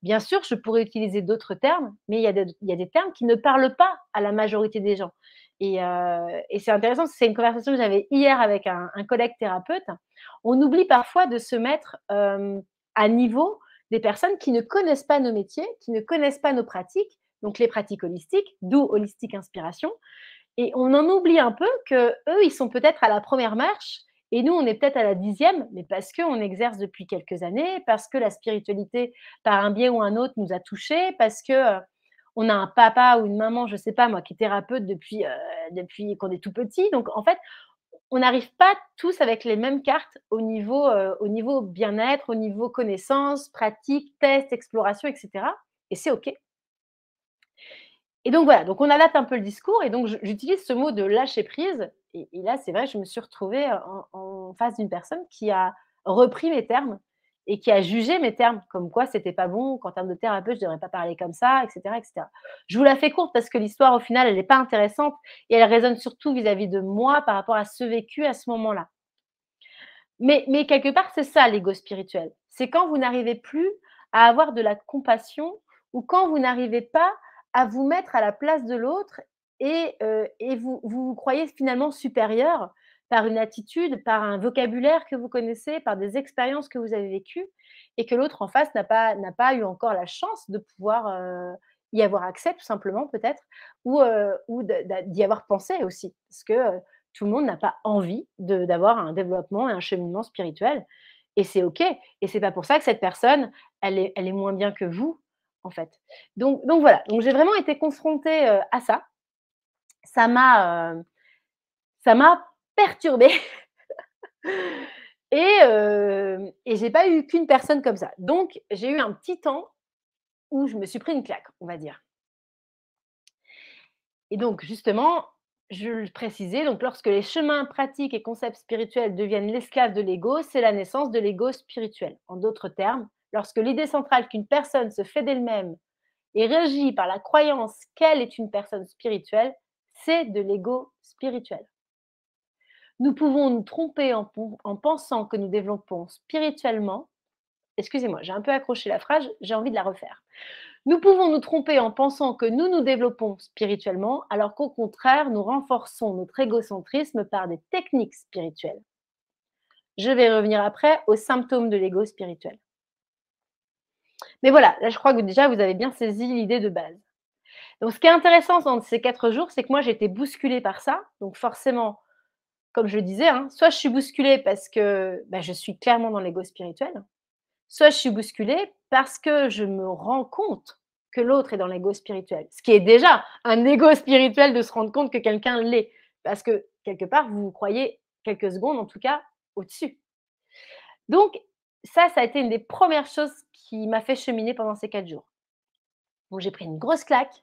Bien sûr, je pourrais utiliser d'autres termes, mais il y a des termes qui ne parlent pas à la majorité des gens et c'est intéressant parce que c'est une conversation que j'avais hier avec un collègue thérapeute. On oublie parfois de se mettre, à niveau des personnes qui ne connaissent pas nos métiers, qui ne connaissent pas nos pratiques, donc les pratiques holistiques, d'où Holistique Inspiration. Et on en oublie un peu qu'eux, ils sont peut-être à la première marche et nous, on est peut-être à la 10e, mais parce qu'on exerce depuis quelques années, parce que la spiritualité, par un biais ou un autre, nous a touchés, parce que, On a un papa ou une maman, je sais pas moi, qui est thérapeute depuis qu'on est tout petit. Donc en fait, on n'arrive pas tous avec les mêmes cartes au niveau bien-être, au niveau connaissances, pratiques, tests, exploration et cetera et c'est OK. Et donc voilà, donc on adapte un peu le discours et donc j'utilise ce mot de lâcher prise et là, c'est vrai, je me suis retrouvée en face d'une personne qui a repris mes termes et qui a jugé mes termes, comme quoi c'était pas bon, qu'en termes de thérapeute, je devrais pas parler comme ça et cetera et cetera. Je vous la fais courte parce que l'histoire, au final, elle est pas intéressante et elle résonne surtout vis-à-vis de moi par rapport à ce vécu à ce moment-là. Mais quelque part, c'est ça l'ego spirituel. C'est quand vous n'arrivez plus à avoir de la compassion ou quand vous n'arrivez pas à vous mettre à la place de l'autre et vous vous croyez finalement supérieur par une attitude, par un vocabulaire que vous connaissez, par des expériences que vous avez vécues et que l'autre en face n'a pas eu encore la chance de pouvoir, y avoir accès tout simplement peut-être ou d'y avoir pensé aussi. Parce que, tout le monde n'a pas envie d'avoir un développement et un cheminement spirituel et c'est OK et c'est pas pour ça que cette personne, elle est moins bien que vous, en fait. Donc voilà, donc j'ai vraiment été confrontée, à ça. Ça m'a, ça m'a perturbée et j'ai pas eu qu'une personne comme ça. Donc j'ai eu un petit temps où je me suis pris une claque, on va dire. Et donc justement, je le précisais, donc lorsque les chemins pratiques et concepts spirituels deviennent l'esclave de l'ego, c'est la naissance de l'ego spirituel. En d'autres termes, lorsque l'idée centrale qu'une personne se fait d'elle-même est régie par la croyance qu'elle est une personne spirituelle, c'est de l'ego spirituel. Nous pouvons nous tromper en pensant que nous développons spirituellement. Excusez-moi, j'ai un peu accroché la phrase, j'ai envie de la refaire. Nous pouvons nous tromper en pensant que nous nous développons spirituellement, alors qu'au contraire, nous renforçons notre égocentrisme par des techniques spirituelles. Je vais revenir après aux symptômes de l'ego spirituel. Mais voilà, là je crois que déjà vous avez bien saisi l'idée de base. Donc ce qui est intéressant dans ces 4 jours, c'est que moi j'ai été bousculée par ça. Donc forcément, comme je le disais, hein, soit je suis bousculée parce que je suis clairement dans l'ego spirituel, soit je suis bousculée parce que je me rends compte que l'autre est dans l'ego spirituel. Ce qui est déjà un ego spirituel de se rendre compte que quelqu'un l'est. Parce que quelque part, vous vous croyez quelques secondes, en tout cas, au-dessus. Donc, ça a été une des premières choses qui m'a fait cheminer pendant ces 4 jours. Donc, j'ai pris une grosse claque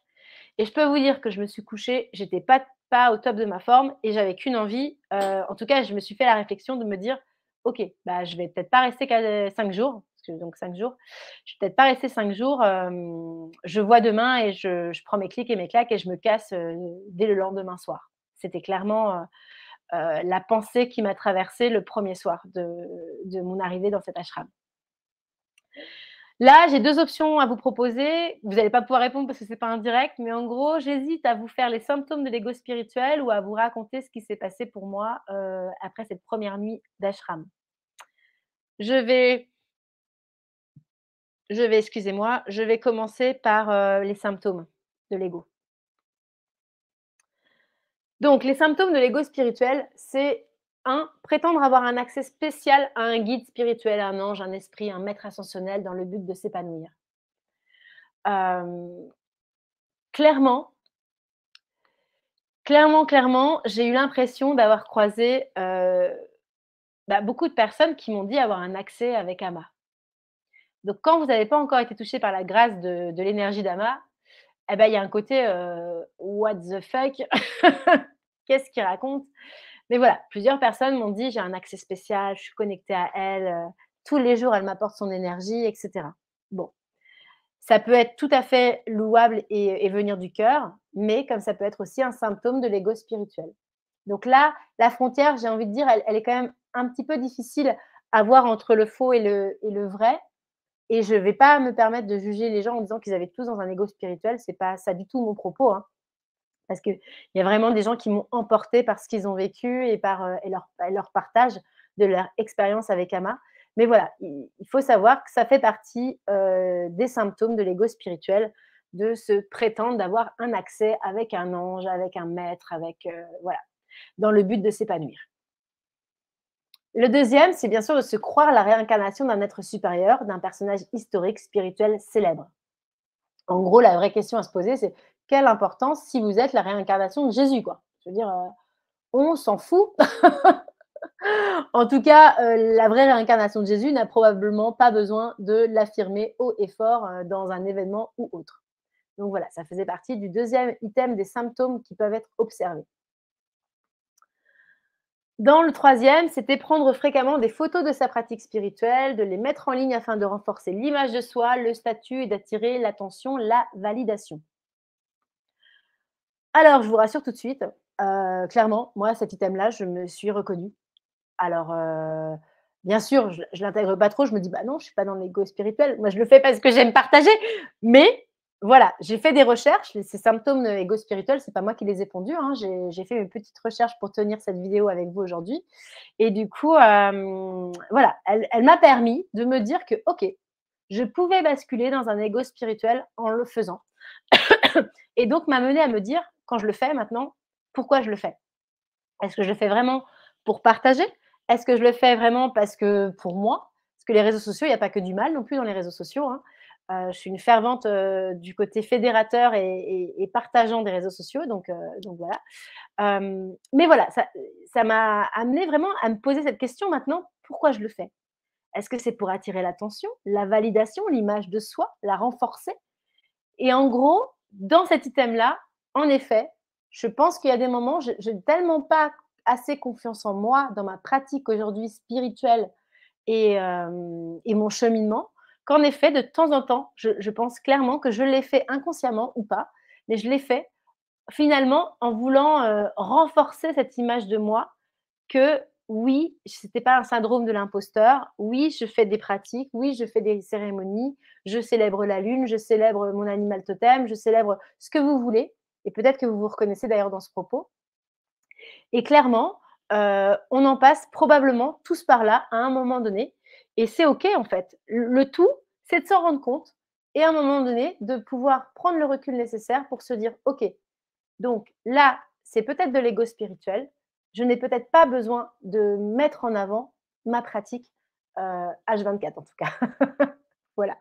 et je peux vous dire que je me suis couchée, j'étais pas au top de ma forme et j'avais qu'une envie, en tout cas, je me suis fait la réflexion de me dire: «OK, je vais peut-être pas rester qu'à 5 jours», parce que donc 5 jours, je vais peut-être pas rester 5 jours, je vois demain et je prends mes clics et mes claques et je me casse, dès le lendemain soir. C'était clairement, la pensée qui m'a traversée le premier soir de mon arrivée dans cet ashram. Là, j'ai 2 options à vous proposer. Vous n'allez pas pouvoir répondre parce que c'est pas un direct, mais en gros, j'hésite à vous faire les symptômes de l'ego spirituel ou à vous raconter ce qui s'est passé pour moi, après cette première nuit d'ashram. Je vais excusez-moi, je vais commencer par, les symptômes de l'ego. Donc les symptômes de l'ego spirituel, c'est un, prétendre avoir un accès spécial à un guide spirituel, un ange, un esprit, un maître ascensionnel dans le but de s'épanouir. Hem, clairement clairement, j'ai eu l'impression d'avoir croisé, beaucoup de personnes qui m'ont dit avoir un accès avec Ama. Donc quand vous n'avez pas encore été touché par la grâce de l'énergie d'Ama, il y a un côté, what the fuck? Qu'est-ce qu'il raconte? Mais voilà, plusieurs personnes m'ont dit: «J'ai un accès spécial, je suis connectée à elle, tous les jours elle m'apporte son énergie» et cetera. Bon, ça peut être tout à fait louable et venir du cœur, mais comme ça peut être aussi un symptôme de l'ego spirituel. Donc là, la frontière, j'ai envie de dire, elle est quand même un petit peu difficile à voir entre le faux et le vrai et je ne vais pas me permettre de juger les gens en disant qu'ils avaient tous dans un ego spirituel, c'est pas ça du tout mon propos, hein. Parce qu'il y a vraiment des gens qui m'ont emportée par ce qu'ils ont vécu et par, et leur partage de leur expérience avec Ama. Mais voilà, il faut savoir que ça fait partie, des symptômes de l'ego spirituel, de se prétendre d'avoir un accès avec un ange, avec un maître, avec, voilà, dans le but de s'épanouir. Le deuxième, c'est bien sûr de se croire la réincarnation d'un être supérieur, d'un personnage historique, spirituel, célèbre. En gros, la vraie question à se poser, c'est quelle importance si vous êtes la réincarnation de Jésus, quoi? Je veux dire, on s'en fout. En tout cas, la vraie réincarnation de Jésus n'a probablement pas besoin de l'affirmer haut et fort, dans un événement ou autre. Donc voilà, ça faisait partie du deuxième item des symptômes qui peuvent être observés. Dans le troisième, c'était prendre fréquemment des photos de sa pratique spirituelle, de les mettre en ligne afin de renforcer l'image de soi, le statut et d'attirer l'attention, la validation. Alors, je vous rassure tout de suite, clairement, moi, cet item-là, je me suis reconnue. Alors, bien sûr, je l'intègre pas trop, je me dis: «Bah non, je suis pas dans l'ego spirituel». Moi, je le fais parce que j'aime partager, mais voilà, j'ai fait des recherches, ces symptômes, ego spirituel, c'est pas moi qui les ai pondus, hein. J'ai fait mes petites recherches pour tenir cette vidéo avec vous aujourd'hui et du coup, voilà, elle m'a permis de me dire que, OK, je pouvais basculer dans un ego spirituel en le faisant et donc m'a menée à me dire, quand je le fais maintenant, pourquoi je le fais? Est-ce que je le fais vraiment pour partager? Est-ce que je le fais vraiment parce que pour moi? Parce que les réseaux sociaux, il y a pas que du mal non plus dans les réseaux sociaux, hein. Je suis une fervente, du côté fédérateur et partageant des réseaux sociaux, donc voilà. Mais voilà, ça m'a amené vraiment à me poser cette question maintenant: «Pourquoi je le fais?» Est-ce que c'est pour attirer l'attention, la validation, l'image de soi, la renforcer? Et en gros, dans cet item-là, en effet, je pense qu'il y a des moments, je j'ai tellement pas assez confiance en moi, dans ma pratique aujourd'hui spirituelle et mon cheminement, qu'en effet, de temps en temps, je pense clairement que je l'ai fait inconsciemment ou pas, mais je l'ai fait finalement en voulant, renforcer cette image de moi que oui, c'était pas un syndrome de l'imposteur. Oui, je fais des pratiques. Oui, je fais des cérémonies. Je célèbre la lune, je célèbre mon animal totem, je célèbre ce que vous voulez et peut-être que vous vous reconnaissez d'ailleurs dans ce propos et clairement, on en passe probablement tous par là à un moment donné et c'est OK en fait. Le tout, c'est de s'en rendre compte et à un moment donné, de pouvoir prendre le recul nécessaire pour se dire: «OK, donc là, c'est peut-être de l'ego spirituel. Je n'ai peut-être pas besoin de mettre en avant ma pratique, H24 en tout cas. Voilà.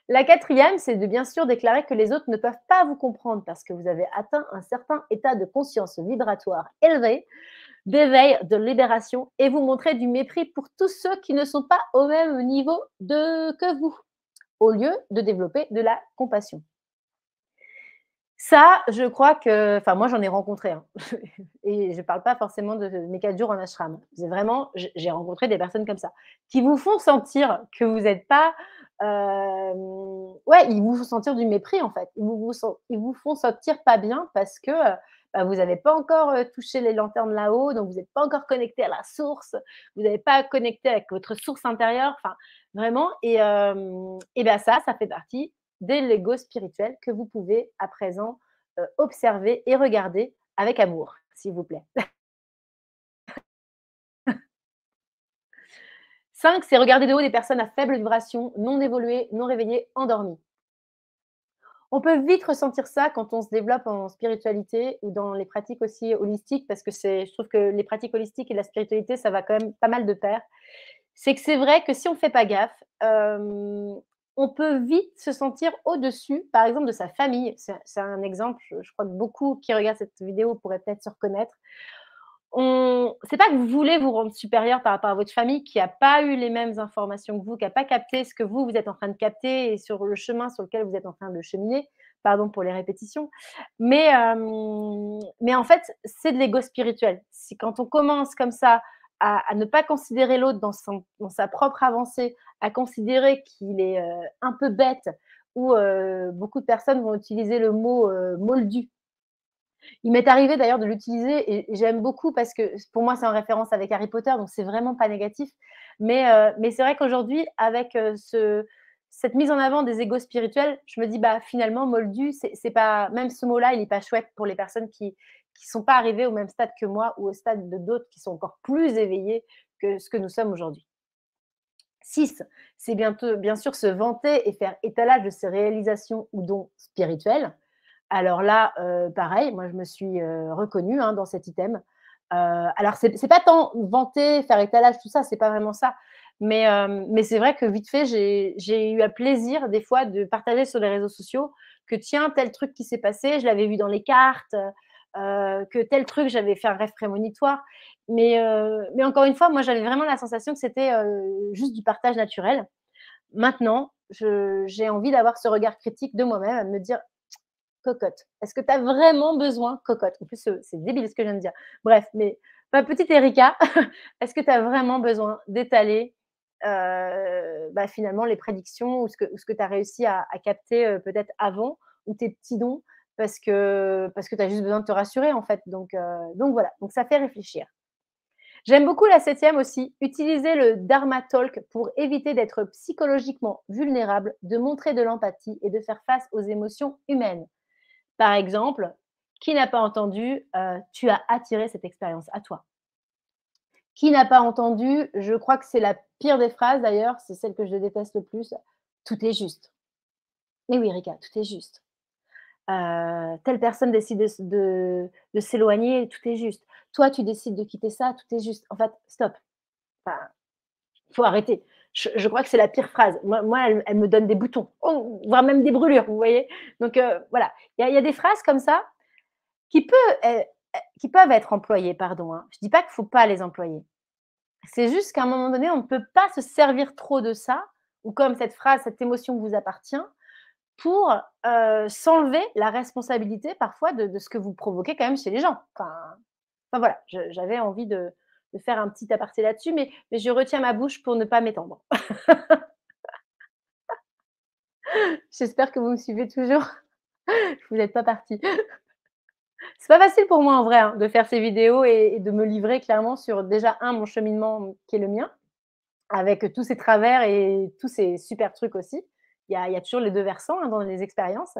La quatrième, c'est de bien sûr déclarer que les autres ne peuvent pas vous comprendre parce que vous avez atteint un certain état de conscience vibratoire élevé, d'éveil, de libération et vous montrer du mépris pour tous ceux qui ne sont pas au même niveau que vous, au lieu de développer de la compassion. Ça, je crois que enfin moi j'en ai rencontré, hein et je ne parle pas forcément de mes 4 jours en ashram. C'est vraiment j'ai rencontré des personnes comme ça, qui vous font sentir que vous êtes pas, ouais, ils vous font sentir du mépris en fait. Ils vous font sentir pas bien parce que, bah, vous avez pas encore, touché les lanternes là-haut, donc vous êtes pas encore connecté à la source, vous n'avez pas connecté avec votre source intérieure, enfin vraiment et bah, ça fait partie des Legos spirituels que vous pouvez à présent, observer et regarder avec amour, s'il vous plaît. 5, c'est regarder de haut des personnes à faible vibration, non évoluées, non réveillées, endormies. On peut vite ressentir ça quand on se développe en spiritualité ou dans les pratiques aussi holistiques parce que je trouve que les pratiques holistiques et la spiritualité, ça va quand même pas mal de pair. C'est que c'est vrai que si on fait pas gaffe, on peut vite se sentir au-dessus, par exemple, de sa famille. C'est un exemple, je crois que beaucoup qui regardent cette vidéo pourraient peut-être se reconnaître. C'est pas que vous voulez vous rendre supérieur par rapport à votre famille qui a pas eu les mêmes informations que vous, qui a pas capté ce que vous êtes en train de capter et sur le chemin sur lequel vous êtes en train de cheminer. Pardon pour les répétitions. Mais en fait, c'est de l'ego spirituel. C'est quand on commence comme ça à ne pas considérer l'autre dans sa propre avancée, à considérer qu'il est, un peu bête ou, beaucoup de personnes vont utiliser le mot, moldu. Il m'est arrivé d'ailleurs de l'utiliser et j'aime beaucoup parce que pour moi, c'est en référence avec Harry Potter, donc c'est vraiment pas négatif. Mais c'est vrai qu'aujourd'hui, avec, cette mise en avant des égos spirituels, je me dis: «Bah, finalement, moldu, c'est pas même ce mot-là, il est pas chouette pour les personnes qui sont pas arrivées au même stade que moi ou au stade de d'autres qui sont encore plus éveillés que ce que nous sommes aujourd'hui». 6, c'est bientôt bien sûr se vanter et faire étalage de ses réalisations ou dons spirituels. Alors là, pareil, moi je me suis, reconnue, hein, dans cet item. Alors c'est pas tant vanter, faire étalage, tout ça, c'est pas vraiment ça. Mais c'est vrai que vite fait, j'ai eu un plaisir des fois de partager sur les réseaux sociaux que tiens, tel truc qui s'est passé, je l'avais vu dans les cartes, que tel truc, j'avais fait un rêve prémonitoire. Mais encore une fois, moi, j'avais vraiment la sensation que c'était, juste du partage naturel. Maintenant, j'ai envie d'avoir ce regard critique de moi-même, à me dire: «Cocotte, est-ce que tu as vraiment besoin?» Cocotte, en plus, c'est débile ce que je viens de dire. Bref, mais ma petite Erika, est-ce que tu as vraiment besoin d'étaler, bah, finalement les prédictions ou ce que tu as réussi à capter, peut-être avant ou tes petits dons parce que tu as juste besoin de te rassurer, en fait, donc voilà, donc ça fait réfléchir. J'aime beaucoup la septième aussi, utiliser le Dharma Talk pour éviter d'être psychologiquement vulnérable, de montrer de l'empathie et de faire face aux émotions humaines. Par exemple, qui n'a pas entendu, «Tu as attiré cette expérience à toi». Qui n'a pas entendu, je crois que c'est la pire des phrases d'ailleurs, c'est celle que je déteste le plus: «Tout est juste». Mais oui, Rika, tout est juste. Telle personne décide de s'éloigner, tout est juste. Toi, tu décides de quitter ça, tout est juste. En fait, stop. Enfin, il faut arrêter. Je crois que c'est la pire phrase. Moi elle me donne des boutons, oh, voire même des brûlures, vous voyez? Donc voilà, il y a des phrases comme ça qui peut, qui peuvent être employées, pardon, hein. Je dis pas qu'il faut pas les employer. C'est juste qu'à un moment donné, on ne peut pas se servir trop de ça ou comme cette phrase, cette émotion vous appartient pour, s'enlever la responsabilité parfois de ce que vous provoquez quand même chez les gens. Enfin voilà, j'avais envie de faire un petit aparté là-dessus, mais je retiens ma bouche pour ne pas m'étendre. J'espère que vous me suivez toujours. Vous n'êtes pas partis. C'est pas facile pour moi en vrai, hein, de faire ces vidéos et de me livrer clairement sur déjà mon cheminement qui est le mien, avec tous ses travers et tous ses super trucs aussi. Il y a toujours les 2 versants, hein, dans les expériences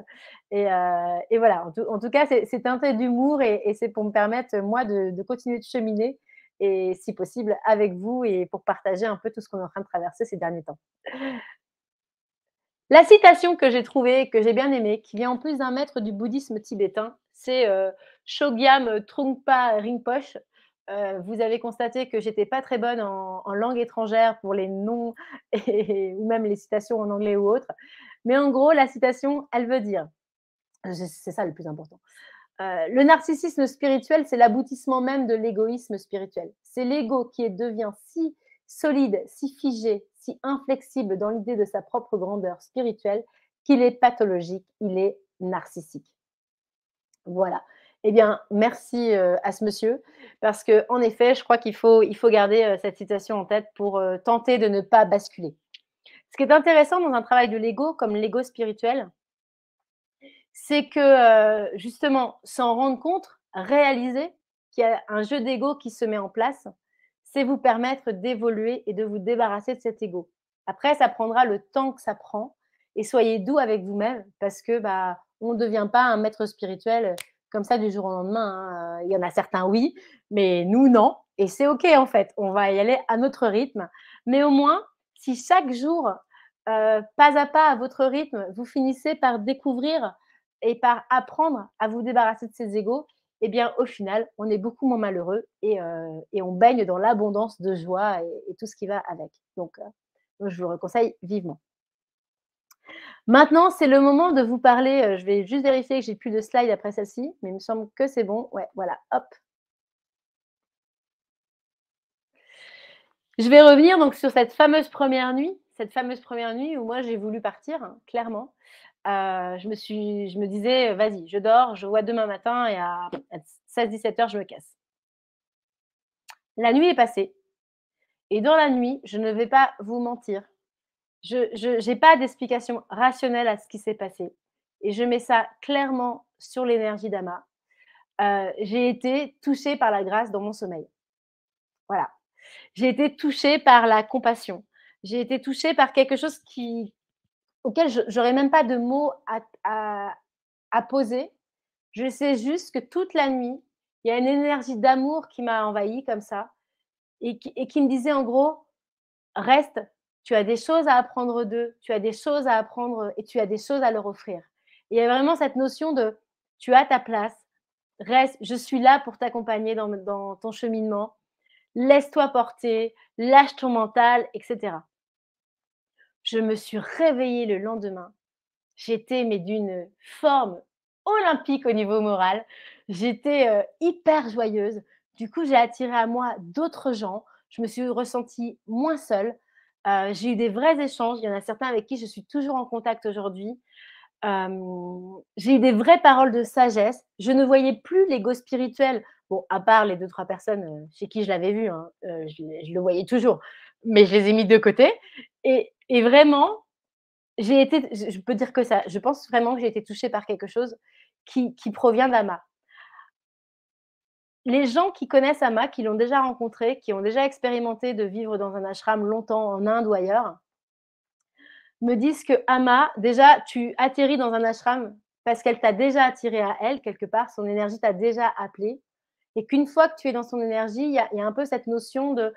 et voilà, en tout cas, c'est teinté d'humour et c'est pour me permettre, moi, de continuer de cheminer et si possible avec vous et pour partager un peu tout ce qu'on est en train de traverser ces derniers temps. La citation que j'ai trouvée, que j'ai bien aimée, qui vient en plus d'un maître du bouddhisme tibétain, c'est, Chogyam Trungpa Rinpoche. Vous avez constaté que j'étais pas très bonne en langue étrangère pour les noms et ou même les citations en anglais ou autre. Mais en gros, la citation, elle veut dire c'est ça le plus important. Le narcissisme spirituel, c'est l'aboutissement même de l'égoïsme spirituel. C'est l'ego qui devient si solide, si figé, si inflexible dans l'idée de sa propre grandeur spirituelle qu'il est pathologique, il est narcissique. Voilà. Eh bien, merci à ce monsieur, parce qu'en effet, je crois qu'il faut garder cette citation en tête pour tenter de ne pas basculer. Ce qui est intéressant dans un travail de l'ego, comme l'ego spirituel, c'est que, justement, s'en rendre compte, réaliser qu'il y a un jeu d'ego qui se met en place, c'est vous permettre d'évoluer et de vous débarrasser de cet ego. Après, ça prendra le temps que ça prend et soyez doux avec vous-même parce que, bah, on ne devient pas un maître spirituel, comme ça du jour au lendemain, hein. Il y en a certains oui, mais nous non et c'est OK en fait. On va y aller à notre rythme, mais au moins, si chaque jour, pas à pas à votre rythme, vous finissez par découvrir et par apprendre à vous débarrasser de ces égos, eh bien, au final, on est beaucoup moins malheureux et on baigne dans l'abondance de joie et tout ce qui va avec. Donc je vous le conseille vivement. Maintenant, c'est le moment de vous parler, je vais juste vérifier que j'ai plus de slides après celle-ci, mais il me semble que c'est bon. Ouais, voilà, hop. Je vais revenir donc sur cette fameuse première nuit où moi j'ai voulu partir, hein, clairement. Je me disais: «Vas-y, je dors, je vois demain matin et à 16-17 heures, je me casse». La nuit est passée et dans la nuit, je ne vais pas vous mentir, je j'ai pas d'explication rationnelle à ce qui s'est passé et je mets ça clairement sur l'énergie d'Ama. J'ai été touchée par la grâce dans mon sommeil. Voilà. J'ai été touchée par la compassion. J'ai été touchée par quelque chose auquel je j'aurais même pas de mots à poser. Je sais juste que toute la nuit, il y a une énergie d'amour qui m'a envahie comme ça et qui me disait en gros: «Reste, tu as des choses à apprendre d'eux, tu as des choses à apprendre et tu as des choses à leur offrir». Et il y a vraiment cette notion de: «Tu as ta place, reste, je suis là pour t'accompagner dans ton cheminement. laisse-toi porter, lâche ton mental, etc. Je me suis réveillée le lendemain. J'étais mais d'une forme olympique au niveau moral. J'étais, hyper joyeuse. Du coup, j'ai attiré à moi d'autres gens. Je me suis ressentie moins seule. J'ai eu des vrais échanges. Il y en a certains avec qui je suis toujours en contact aujourd'hui. J'ai eu des vraies paroles de sagesse. Je ne voyais plus l'ego spirituel, bon, à part les 2-3 personnes, chez qui je l'avais vu, hein, je le voyais toujours, mais je les ai mis de côté et vraiment, j'ai été je peux dire que ça. Je pense vraiment que j'ai été touchée par quelque chose qui provient d'Ama. Les gens qui connaissent Ama, qui l'ont déjà rencontré, qui ont déjà expérimenté de vivre dans un ashram longtemps en Inde ou ailleurs, me disent que Ama, déjà, tu atterris dans un ashram parce qu'elle t'a déjà attiré à elle quelque part, son énergie t'a déjà appelé et qu'une fois que tu es dans son énergie, il y a un peu cette notion de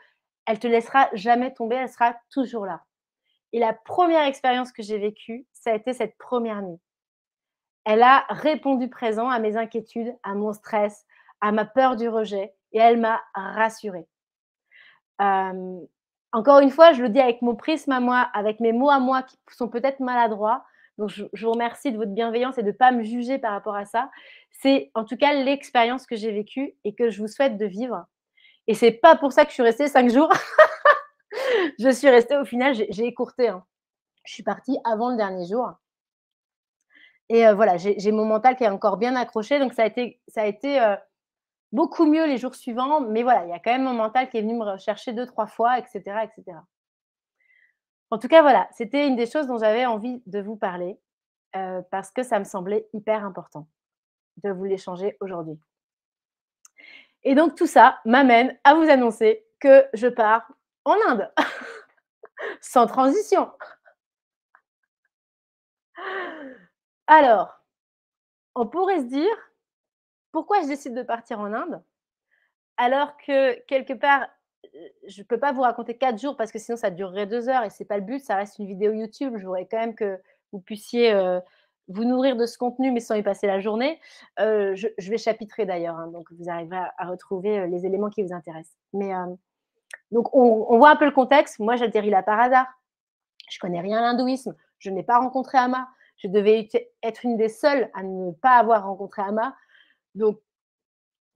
elle te laissera jamais tomber, elle sera toujours là. Et la première expérience que j'ai vécue, ça a été cette première nuit. Elle a répondu présent à mes inquiétudes, à mon stress, à ma peur du rejet et elle m'a rassurée. Hem, Encore une fois, je le dis avec mon prisme à moi, avec mes mots à moi qui sont peut-être maladroits, donc je vous remercie de votre bienveillance et de ne pas me juger par rapport à ça. C'est en tout cas l'expérience que j'ai vécue et que je vous souhaite de vivre et c'est pas pour ça que je suis restée 5 jours. Je suis restée au final, j'ai écourté, hein. Je suis partie avant le dernier jour et voilà, j'ai mon mental qui est encore bien accroché donc ça a été beaucoup mieux les jours suivants, mais voilà, il y a quand même mon mental qui est venu me rechercher 2-3 fois et cetera et cetera. En tout cas, voilà, c'était une des choses dont j'avais envie de vous parler, parce que ça me semblait hyper important de vous l'échanger aujourd'hui. Et donc tout ça m'amène à vous annoncer que je pars en Inde, sans transition. Alors, on pourrait se dire: «Pourquoi je décide de partir en Inde?» alors que quelque part, je ne peux pas vous raconter 4 jours parce que sinon ça durerait 2 heures et c'est pas le but, ça reste une vidéo YouTube. Je voudrais quand même que vous puissiez, vous nourrir de ce contenu, mais sans y passer la journée. Je vais chapitrer d'ailleurs, hein, donc vous arriverez à retrouver, les éléments qui vous intéressent. Mais, donc on voit un peu le contexte. Moi, j'atterris là par hasard. Je connais rien à l'hindouisme, je n'ai pas rencontré Ama. Je devais être une des seules à ne pas avoir rencontré Ama. Donc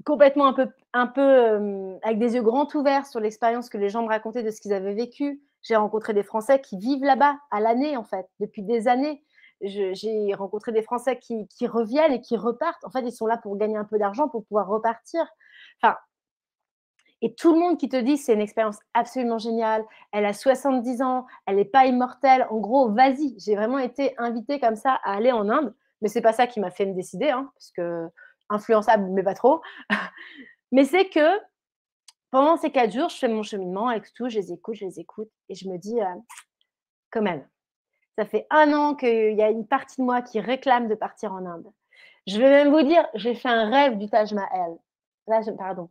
complètement avec des yeux grands ouverts sur l'expérience que les gens me racontaient de ce qu'ils avaient vécu. J'ai rencontré des Français qui vivent là-bas à l'année, en fait, depuis des années. J'ai rencontré des Français qui reviennent et qui repartent. En fait, ils sont là pour gagner un peu d'argent, pour pouvoir repartir. Enfin, et tout le monde qui te dit: «C'est une expérience absolument géniale, elle a 70 ans, elle n'est pas immortelle». En gros, vas-y. J'ai vraiment été invitée comme ça à aller en Inde, mais c'est pas ça qui m'a fait me décider, hein, parce qu'influençable, mais pas trop. Mais c'est que pendant ces 4 jours, je fais mon cheminement avec tout, je les écoute et je me dis, «Quand même, ça fait 1 an qu'il y a une partie de moi qui réclame de partir en Inde». Je vais même vous dire, j'ai fait un rêve du Taj Mahal.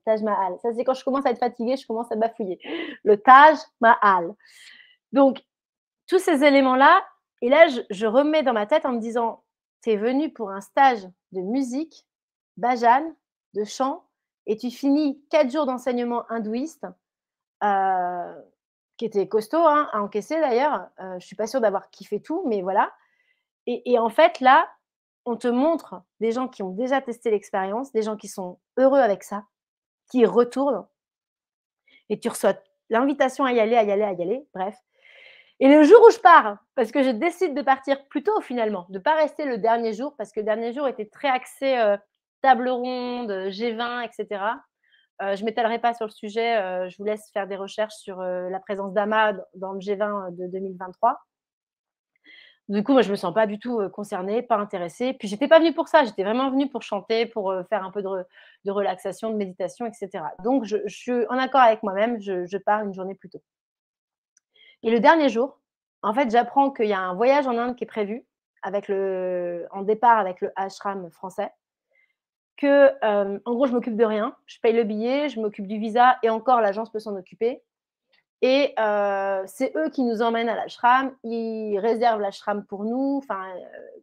Taj Mahal. Ça, c'est quand je commence à être fatiguée, je commence à bafouiller. Le Taj Mahal. Donc tous ces éléments-là et là, je remets dans ma tête en me disant: «Tu es venue pour un stage de musique, bhajan, de chant et tu finis 4 jours d'enseignement hindouiste, heu, qui était costaud, hein, à encaisser d'ailleurs. Je suis pas sûre d'avoir kiffé tout, mais voilà et en fait, là, on te montre des gens qui ont déjà testé l'expérience, des gens qui sont heureux avec ça, qui y retournent et tu reçois l'invitation à y aller, à y aller, à y aller, bref. Et le jour où je pars, parce que je décide de partir plus tôt finalement, de ne pas rester le dernier jour, parce que le dernier jour était très axé, table ronde, G20 et cetera. Je m'étalerai pas sur le sujet, je vous laisse faire des recherches sur, la présence d'Ama dans le G20 de 2023. Du coup, moi, je me sens pas du tout, concernée, pas intéressée. Puis j'étais pas venue pour ça, j'étais vraiment venue pour chanter, pour, faire un peu de relaxation, de méditation et cetera. Donc je suis en accord avec moi-même, je pars une journée plus tôt. Et le dernier jour, en fait, j'apprends qu'il y a un voyage en Inde qui est prévu en départ avec le ashram français, que, en gros, je m'occupe de rien. Je paye le billet, je m'occupe du visa et encore l'agence peut s'en occuper et c'est eux qui nous emmènent à l'ashram. Ils réservent l'ashram pour nous, enfin,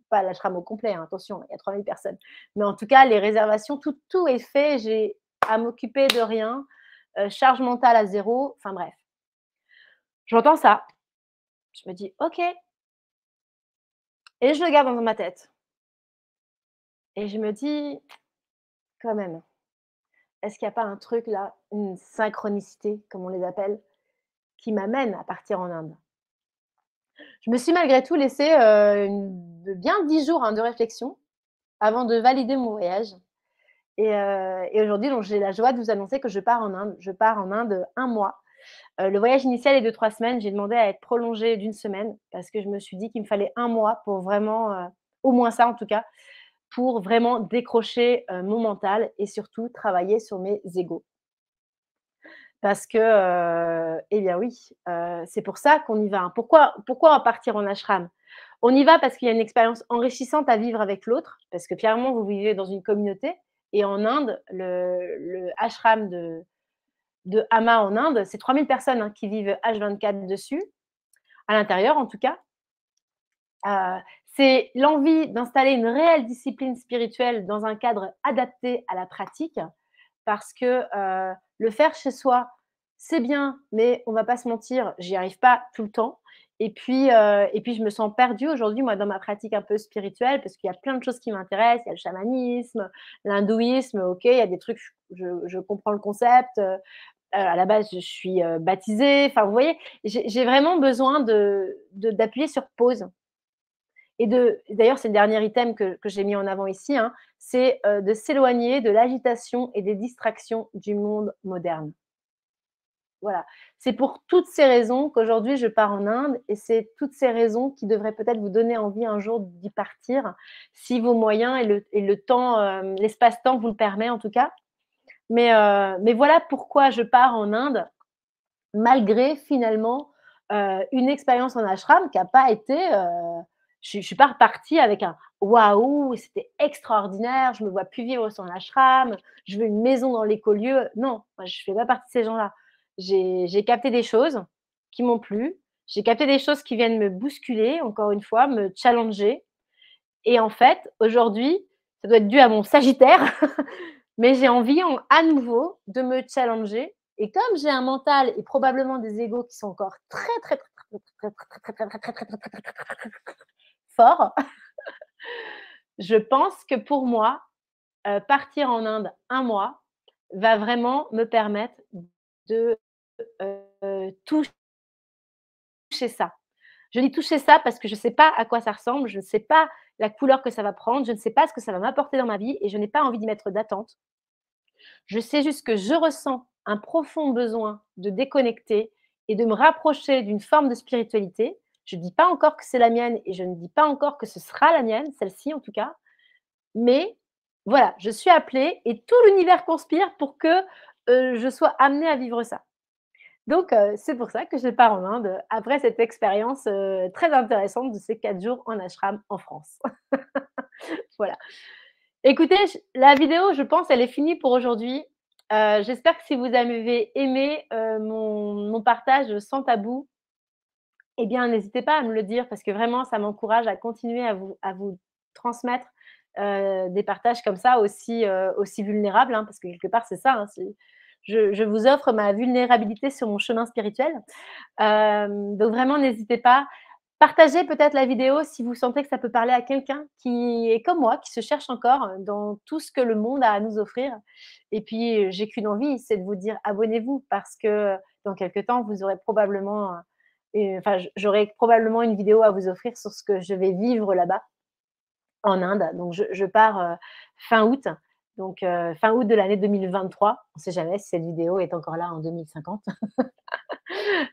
pas l'ashram au complet, hein, attention, il y a 3000 personnes. Mais en tout cas, les réservations, tout est fait. J'ai à m'occuper de rien. charge mentale à zéro, enfin bref. J'entends ça, je me dis: «OK» et je le garde dans ma tête et je me dis: «Quand même, est-ce qu'il y a pas un truc là, une synchronicité comme on les appelle, qui m'amène à partir en Inde?» Je me suis malgré tout laissé, de bien 10 jours, hein, de réflexion avant de valider mon voyage et aujourd'hui donc j'ai la joie de vous annoncer que je pars en Inde. Je pars en Inde, 1 mois. Le voyage initial est de 3 semaines. J'ai demandé à être prolongée d'1 semaine parce que je me suis dit qu'il me fallait 1 mois pour vraiment, au moins ça en tout cas, pour vraiment décrocher, mon mental et surtout travailler sur mes égos. Parce que, eh bien oui, c'est pour ça qu'on y va, hein. Pourquoi partir en ashram? On y va parce qu'il y a une expérience enrichissante à vivre avec l'autre, parce que clairement vous vivez dans une communauté et en Inde, le ashram de Amma en Inde, c'est 3 000 personnes, hein, qui vivent H24 dessus, à l'intérieur en tout cas. Heu, c'est l'envie d'installer une réelle discipline spirituelle dans un cadre adapté à la pratique parce que, le faire chez soi, c'est bien, mais on va pas se mentir, j'y arrive pas tout le temps et puis je me sens perdue aujourd'hui, moi, dans ma pratique un peu spirituelle parce qu'il y a plein de choses qui m'intéressent. Il y a le chamanisme, l'hindouisme, OK, il y a des trucs, je comprends le concept, à la base, je suis, baptisée, enfin, vous voyez? J'ai vraiment besoin d'appuyer sur pause et d'ailleurs, c'est le dernier item que j'ai mis en avant ici, hein, c'est, de s'éloigner de l'agitation et des distractions du monde moderne. Voilà. C'est pour toutes ces raisons qu'aujourd'hui je pars en Inde et c'est toutes ces raisons qui devraient peut-être vous donner envie un jour d'y partir, si vos moyens et le temps, l'espace-temps vous le permet en tout cas. Mais voilà pourquoi je pars en Inde malgré finalement, une expérience en ashram qui a pas été, je suis pas repartie avec un: «Waouh, c'était extraordinaire, je me vois plus vivre sans l'ashram, je veux une maison dans l'écolieu». Non, moi je fais pas partie de ces gens-là. J'ai capté des choses qui m'ont plu, j'ai capté des choses qui viennent me bousculer, encore une fois, me challenger et en fait, aujourd'hui, ça doit être dû à mon Sagittaire, mais j'ai envie à nouveau de me challenger et comme j'ai un mental et probablement des égos qui sont encore très, très, très, très, très, très, très, très, très, très, très, très, très, très, très, très forts, je pense que pour moi, partir en Inde 1 mois va vraiment me permettre de, toucher ça. Je dis toucher ça parce que je ne sais pas à quoi ça ressemble, je ne sais pas la couleur que ça va prendre, je ne sais pas ce que ça va m'apporter dans ma vie et je n'ai pas envie d'y mettre d'attente. Je sais juste que je ressens un profond besoin de déconnecter et de me rapprocher d'une forme de spiritualité. Je ne dis pas encore que c'est la mienne et je ne dis pas encore que ce sera la mienne, celle-ci en tout cas, mais voilà, je suis appelée et tout l'univers conspire pour que, je sois amenée à vivre ça. Donc c'est pour ça que je pars en Inde après cette expérience, très intéressante de ces 4 jours en ashram en France. Voilà. Écoutez, la vidéo, je pense, elle est finie pour aujourd'hui. J'espère que si vous avez aimé, mon partage sans tabou, eh bien, n'hésitez pas à me le dire parce que vraiment, ça m'encourage à continuer à vous transmettre, des partages comme ça aussi vulnérables, hein, parce que quelque part, c'est ça, hein, je vous offre ma vulnérabilité sur mon chemin spirituel. Donc vraiment, n'hésitez pas. Partagez peut-être la vidéo si vous sentez que ça peut parler à quelqu'un qui est comme moi, qui se cherche encore dans tout ce que le monde a à nous offrir. Et puis, j'ai qu'une envie, c'est de vous dire abonnez-vous parce que dans quelque temps, vous aurez probablement, enfin, j'aurai probablement une vidéo à vous offrir sur ce que je vais vivre là-bas en Inde. Donc je pars, fin août, donc fin août de l'année 2023. On ne sait jamais si cette vidéo est encore là en 2050.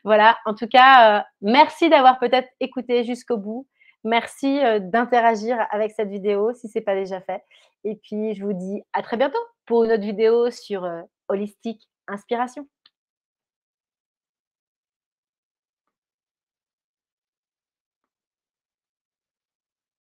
Voilà, en tout cas, merci d'avoir peut-être écouté jusqu'au bout. Merci, d'interagir avec cette vidéo si ce n'est pas déjà fait et puis je vous dis à très bientôt pour une autre vidéo sur, Holistique Inspiration.